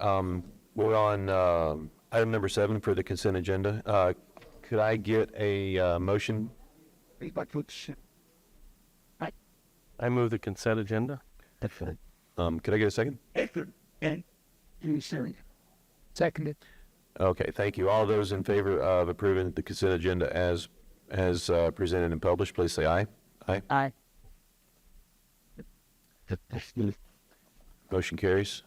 We're on item number 7 for the consent agenda. Could I get a motion? I move the consent agenda. Could I get a second? Seconded. Okay, thank you. All those in favor of approving the consent agenda as presented and published, please say aye. Aye. Aye. Motion carries.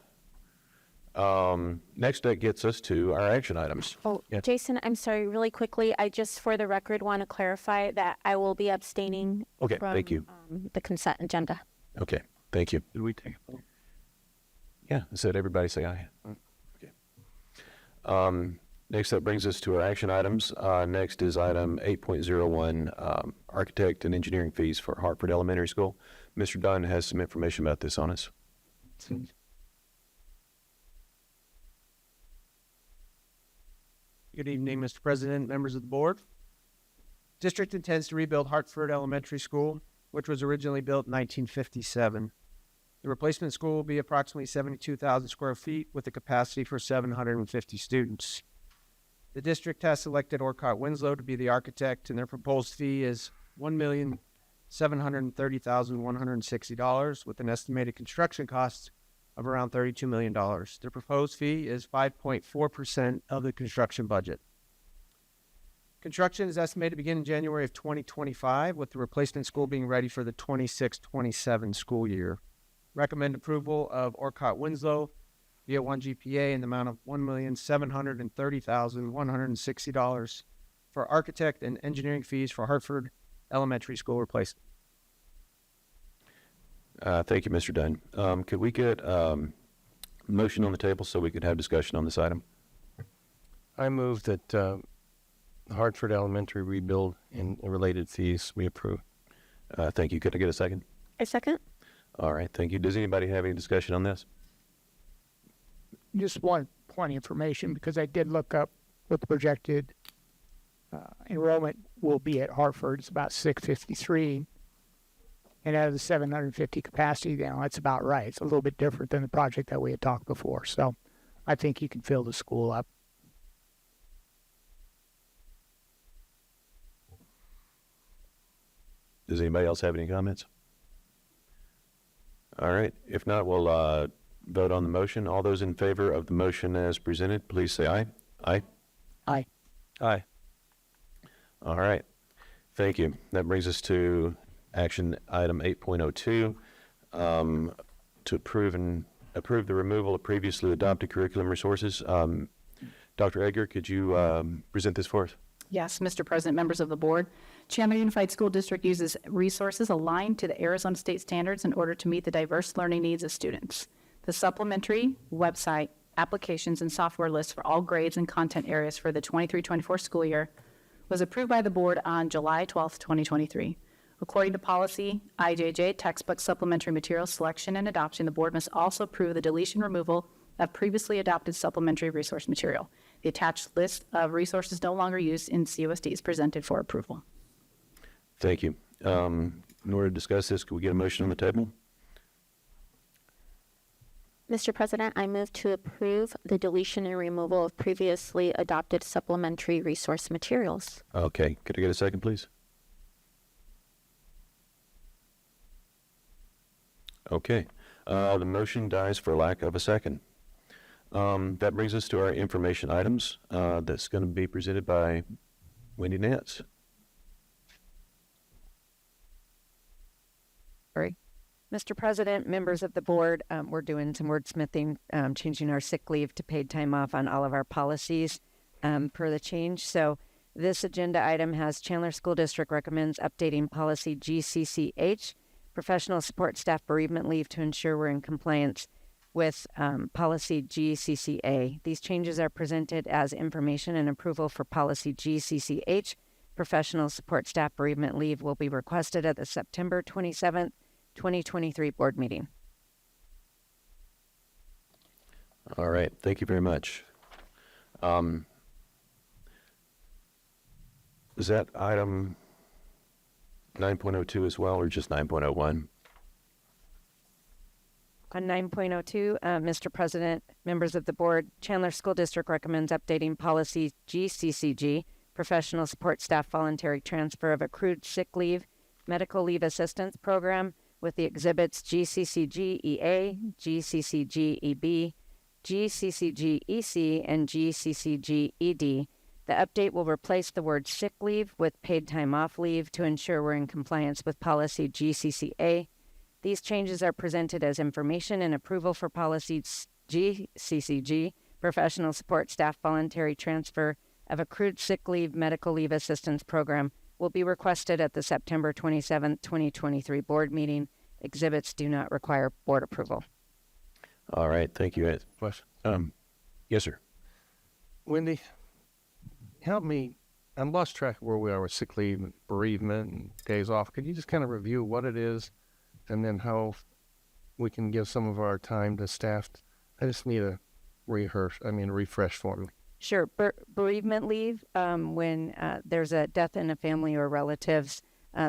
Next, that gets us to our action items. Oh, Yeah. Jason, I'm sorry, really quickly, I just, for the record, want to clarify that I will be abstaining Okay, from thank you. The consent agenda. Okay, thank you. Did we take a vote? Yeah, I said everybody say aye. Okay. Next, that brings us to our action items. Next is item 8.01, architect and engineering fees for Hartford Elementary School. Mr. Dunn has some information about this on us. Good evening, Mr. President, members of the board. District intends to rebuild Hartford Elementary School, which was originally built in 1957. The replacement school will be approximately 72,000 square feet with a capacity for 750 students. The district has selected Orcott Winslow to be the architect, and their proposed fee is $1,730,160 with an estimated construction cost of around $32 million. The proposed fee is 5.4% of the construction budget. Construction is estimated to begin in January of 2025, with the replacement school being ready for the 26-27 school year. Recommend approval of Orcott Winslow via 1 GPA in the amount of $1,730,160 for architect and engineering fees for Hartford Elementary School replacement. Thank you, Mr. Dunn. Could we get motion on the table so we could have discussion on this item? I move that Hartford Elementary rebuild and related fees we approve. Thank you. Could I get a second? A second. All right. Thank you. Does anybody have any discussion on this? Just one point of information, because I did look up what the projected enrollment will be at Hartford. It's about 653. And out of the 750 capacity now, that's about right. It's a little bit different than the project that we had talked before. So I think you can fill the school up. Does anybody else have any comments? All right. If not, we'll vote on the motion. All those in favor of the motion as presented, please say aye. Aye. Aye. Aye. All right. Thank you. That brings us to action item 8.02, to approve the removal of previously adopted curriculum resources. Dr. Edgar, could you present this for us? Yes, Mr. President, members of the board. Chandler Unified School District uses resources aligned to the Arizona state standards in order to meet the diverse learning needs of students. The supplementary website, applications, and software list for all grades and content areas for the 23-24 school year was approved by the board on July 12, 2023. According to policy IJJ, textbook supplementary material selection and adoption, the board must also approve the deletion removal of previously adopted supplementary resource material. The attached list of resources no longer used in CUSD is presented for approval. Thank you. In order to discuss this, could we get a motion on the table? Mr. President, I move to approve the deletion and removal of previously adopted supplementary resource materials. Okay. Could I get a second, please? Okay. The motion dies for lack of a second. That brings us to our information items. That's going to be presented by Wendy Nance. Sorry. Mr. President, members of the board, we're doing some wordsmithing, changing our sick leave to paid time off on all of our policies per the change. So this agenda item has Chandler School District recommends updating policy GCCH, professional support staff bereavement leave, to ensure we're in compliance with policy GCCA. These changes are presented as information, and approval for policy GCCH, professional support staff bereavement leave, will be requested at the September 27th, 2023 board meeting. All right. Thank you very much. Is that item 9.02 as well, or just 9.01? On 9.02, Mr. President, members of the board, Chandler School District recommends updating policy GCCG, professional support staff voluntary transfer of accrued sick leave, medical leave assistance program, with the exhibits GCCG-EA, GCCG-EB, GCCG-EC, and GCCG-ED. The update will replace the word sick leave with paid time off leave to ensure we're in compliance with policy GCCA. These changes are presented as information, and approval for policy GCCG, professional support staff voluntary transfer of accrued sick leave medical leave assistance program, will be requested at the September 27th, 2023 board meeting. Exhibits do not require board approval. All right. Thank you, Ed. Question. Yes, sir. Wendy, help me. I lost track of where we are with sick leave and bereavement and days off. Could you just kind of review what it is and then how we can give some of our time to staff? I just need a refresh for me. Sure. Bereavement leave, when there's a death in a family or relatives,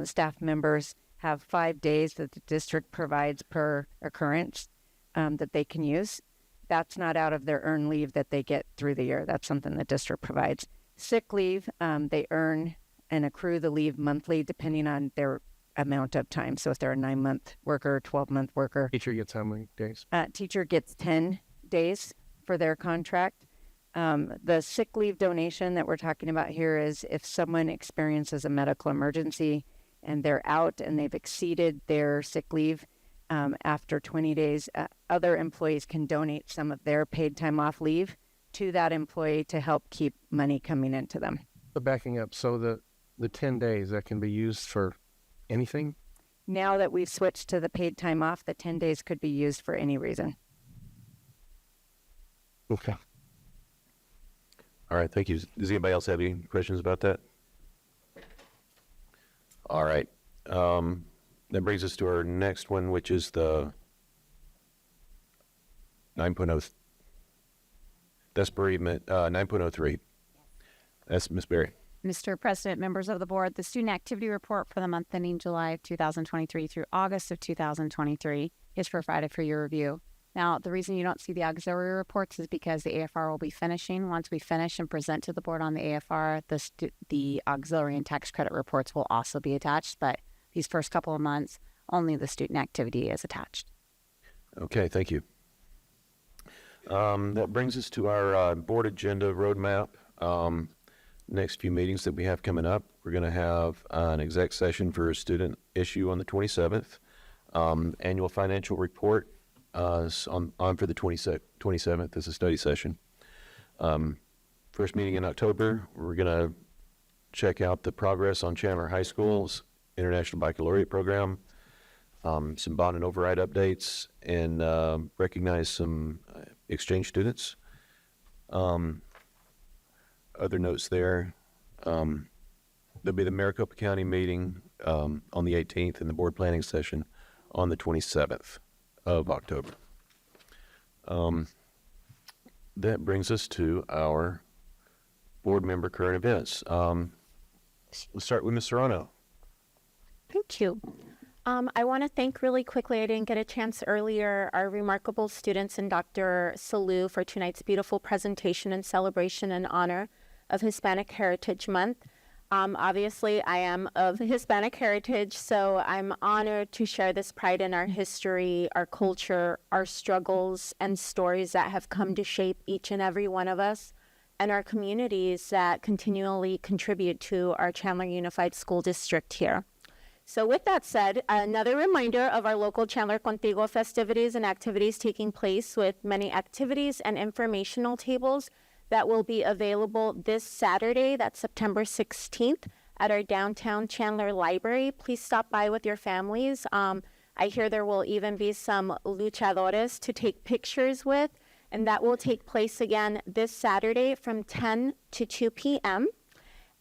staff members have 5 days that the district provides per occurrence that they can use. That's not out of their earned leave that they get through the year. That's something the district provides. Sick leave, they earn and accrue the leave monthly depending on their amount of time. So if they're a 9-month worker, 12-month worker. Teacher gets how many days? Teacher gets 10 days for their contract. The sick leave donation that we're talking about here is if someone experiences a medical emergency and they're out and they've exceeded their sick leave after 20 days, other employees can donate some of their paid time off leave to that employee to help keep money coming into them. But backing up, so the 10 days that can be used for anything? Now that we've switched to the paid time off, the 10 days could be used for any reason. Okay. All right, thank you. Does anybody else have any questions about that? All right. That brings us to our next one, which is the 9.0. That's bereavement, 9.03. That's Ms. Berry. Mr. President, members of the board, the student activity report for the month ending July of 2023 through August of 2023 is provided for your review. Now, the reason you don't see the auxiliary reports is because the AFR will be finishing. Once we finish and present to the board on the AFR, the auxiliary and tax credit reports will also be attached, but these first couple of months, only the student activity is attached. Okay, thank you. That brings us to our board agenda roadmap. Next few meetings that we have coming up, we're going to have an exec session for a student issue on the 27th. Annual financial report on for the 27th as a study session. First meeting in October, we're going to check out the progress on Chandler High School's International Baccalaureate program, some bond and override updates, and recognize some exchange students. Other notes there, there'll be the Maricopa County meeting on the 18th and the board planning session on the 27th of October. That brings us to our board member current events. Let's start with Ms. Serrano. Thank you. I want to thank really quickly, I didn't get a chance earlier, our remarkable students and Dr. Salou for tonight's beautiful presentation and celebration in honor of Hispanic Heritage Month. Obviously, I am of Hispanic heritage, so I'm honored to share this pride in our history, our culture, our struggles, and stories that have come to shape each and every one of us and our communities that continually contribute to our Chandler Unified School District here. So with that said, another reminder of our local Chandler Contigo festivities and activities taking place, with many activities and informational tables that will be available this Saturday, that's September 16th, at our downtown Chandler Library. Please stop by with your families. I hear there will even be some luchadores to take pictures with, and that will take place again this Saturday from 10 to 2 p.m.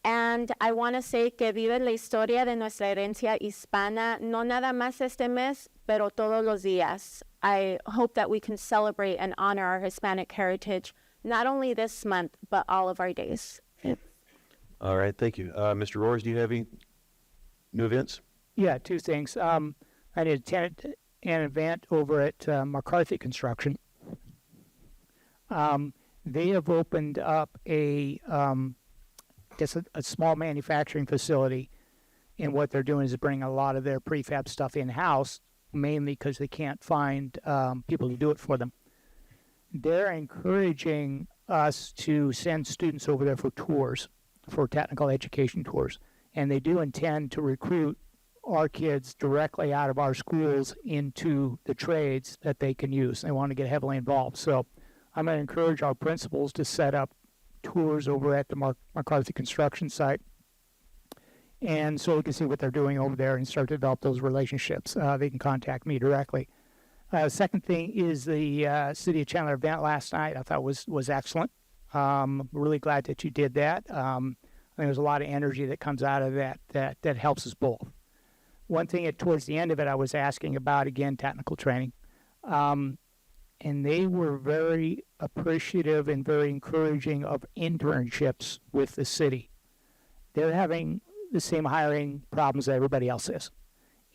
And I want to say que vive la historia de nuestra herencia hispana, no nada más este mes, pero todos los días. I hope that we can celebrate and honor our Hispanic heritage, not only this month, but all of our days. All right, thank you. Mr. Roars, do you have any new events? Yeah, two things. I did attend an event over at McCarthy Construction. They have opened up a small manufacturing facility, and what they're doing is bringing a lot of their prefab stuff in-house, mainly because they can't find people to do it for them. They're encouraging us to send students over there for tours, for technical education tours, and they do intend to recruit our kids directly out of our schools into the trades that they can use. They want to get heavily involved. So I'm going to encourage our principals to set up tours over at the McCarthy construction site, and so we can see what they're doing over there and start to develop those relationships. They can contact me directly. Second thing is the City of Chandler event last night. I thought was excellent. Really glad that you did that. I think there's a lot of energy that comes out of that helps us both. One thing towards the end of it, I was asking about, again, technical training. and they were very appreciative and very encouraging of internships with the city. They're having the same hiring problems that everybody else is.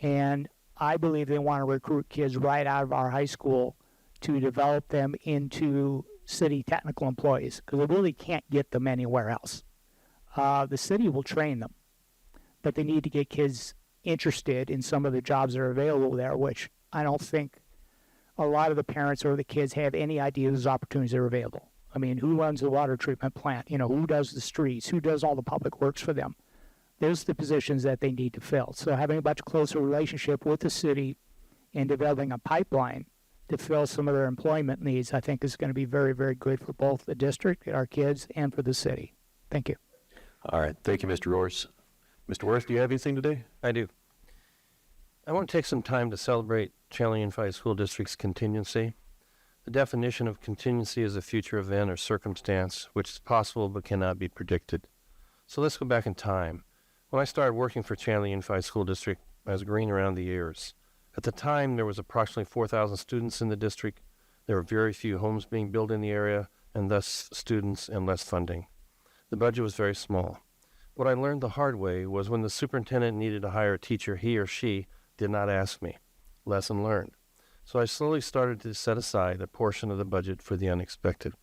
And I believe they want to recruit kids right out of our high school to develop them into city technical employees, because they really can't get them anywhere else. The city will train them, but they need to get kids interested in some of the jobs that are available there, which I don't think a lot of the parents or the kids have any idea those opportunities are available. I mean, who runs the water treatment plant? You know, who does the streets? Who does all the public works for them? Those are the positions that they need to fill. So having a much closer relationship with the city and developing a pipeline to fill some of their employment needs, I think is going to be very, very good for both the district, our kids, and for the city. Thank you. All right. Thank you, Mr. Roars. Mr. Worth, do you have anything today? I do. I want to take some time to celebrate Chandler Unified School District's contingency. The definition of contingency is a future event or circumstance which is possible but cannot be predicted. So let's go back in time. When I started working for Chandler Unified School District, I was green around the ears. At the time, there was approximately 4,000 students in the district. There were very few homes being built in the area, and thus students and less funding. The budget was very small. What I learned the hard way was when the superintendent needed to hire a teacher, he or she did not ask me. Lesson learned. So I slowly started to set aside a portion of the budget for the unexpected.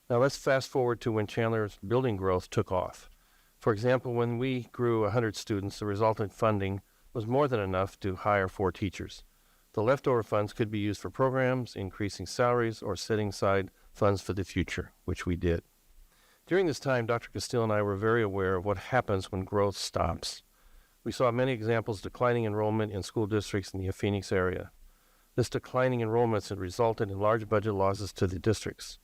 Now let's fast forward to when Chandler's building growth took off. For example, when we grew 100 students, the resultant funding was more than enough to hire 4 teachers. The leftover funds could be used for programs, increasing salaries, or setting aside funds for the future, which we did. During this time, Dr. Castile and I were very aware of what happens when growth stops. We saw many examples of declining enrollment in school districts in the Phoenix area. This declining enrollments had resulted in large budget losses to the districts.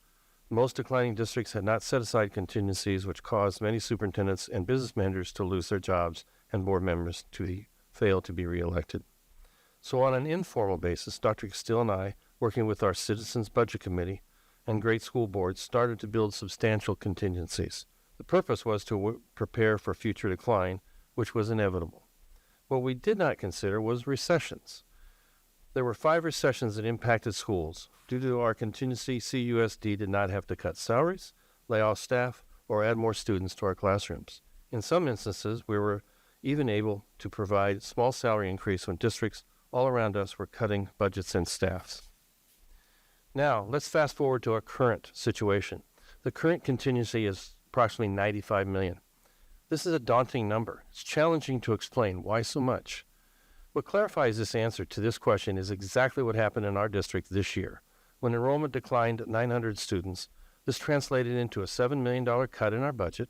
Most declining districts had not set aside contingencies, which caused many superintendents and business managers to lose their jobs and board members to fail to be reelected. So on an informal basis, Dr. Castile and I, working with our Citizens Budget Committee and great school boards, started to build substantial contingencies. The purpose was to prepare for future decline, which was inevitable. What we did not consider was recessions. There were 5 recessions that impacted schools. Due to our contingency, CUSD did not have to cut salaries, lay off staff, or add more students to our classrooms. In some instances, we were even able to provide small salary increase when districts all around us were cutting budgets and staffs. Now, let's fast forward to our current situation. The current contingency is approximately $95 million. This is a daunting number. It's challenging to explain why so much. What clarifies this answer to this question is exactly what happened in our district this year. When enrollment declined 900 students, this translated into a $7 million cut in our budget.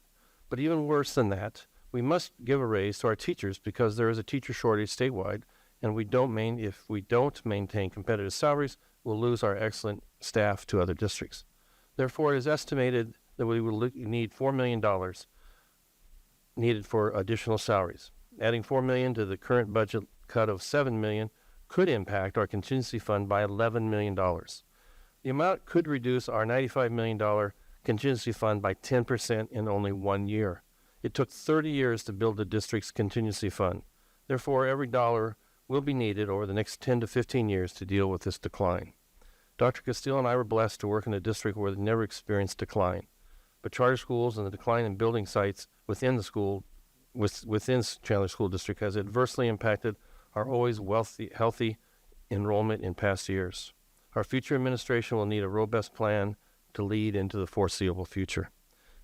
But even worse than that, we must give a raise to our teachers because there is a teacher shortage statewide, and if we don't maintain competitive salaries, we'll lose our excellent staff to other districts. Therefore, it is estimated that we will need $4 million needed for additional salaries. Adding $4 million to the current budget cut of $7 million could impact our contingency fund by $11 million. The amount could reduce our $95 million contingency fund by 10% in only 1 year. It took 30 years to build the district's contingency fund. Therefore, every dollar will be needed over the next 10 to 15 years to deal with this decline. Dr. Castile and I were blessed to work in a district where they never experienced decline. But charter schools and the decline in building sites within Chandler School District has adversely impacted our always healthy enrollment in past years. Our future administration will need a robust plan to lead into the foreseeable future.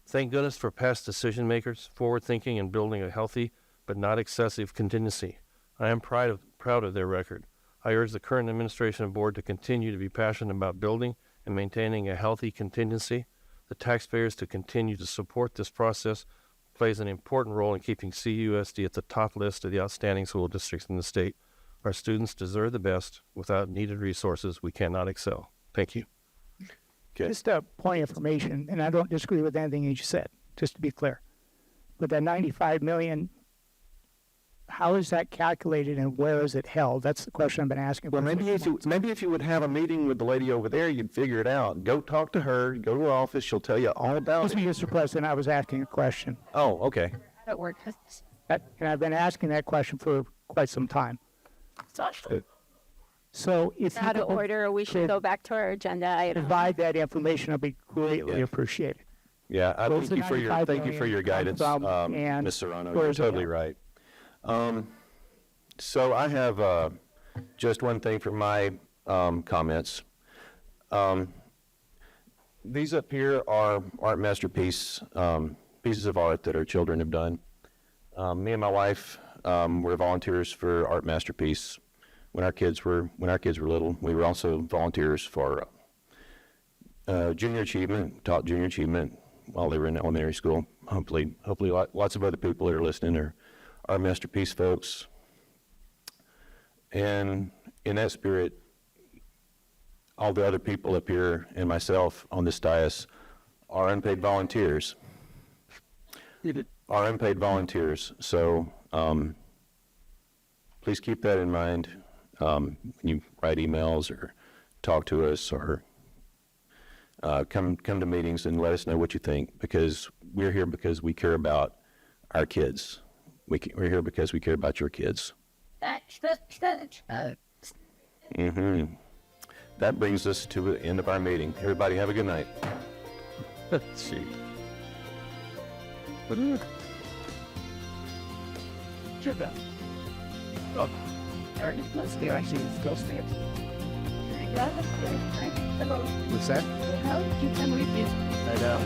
Thank goodness for past decision makers, forward thinking, and building a healthy but not excessive contingency. I am proud of their record. I urge the current administration and board to continue to be passionate about building and maintaining a healthy contingency. The taxpayers to continue to support this process plays an important role in keeping CUSD at the top list of the outstanding school districts in the state. Our students deserve the best. Without needed resources, we cannot excel. Thank you. Okay. Just a point of information, and I don't disagree with anything you said, just to be clear. But that $95 million, how is that calculated and where is it held? That's the question I've been asking. Well, maybe if you would have a meeting with the lady over there, you'd figure it out. Go talk to her. Go to her office. She'll tell you all about it. Mr. President, I was asking a question. Oh, okay. That works. And I've been asking that question for quite some time. So if you Out of could order, we should go back to our agenda item. provide that information, I'll be greatly appreciated. Yeah, I Those thank you are for your 95 thank you for your million guidance, come from, and Ms. Serrano. where You're is it totally at? right. So I have just one thing for my comments. These up here are art masterpiece pieces of art that our children have done. Me and my wife were volunteers for Art Masterpiece when our kids were little. We were also volunteers for junior achievement, taught junior achievement while they were in elementary school. Hopefully lots of other people that are listening are Art Masterpiece folks. And in that spirit, all the other people up here and myself on this dais are unpaid volunteers. Are unpaid volunteers. So please keep that in mind when you write emails or talk to us or come to meetings and let us know what you think, because we're here because we care about our kids. We're here because we care about your kids. That brings us to the end of our meeting. Everybody have a good night. Let's see. What's that? How did you come with this? I know.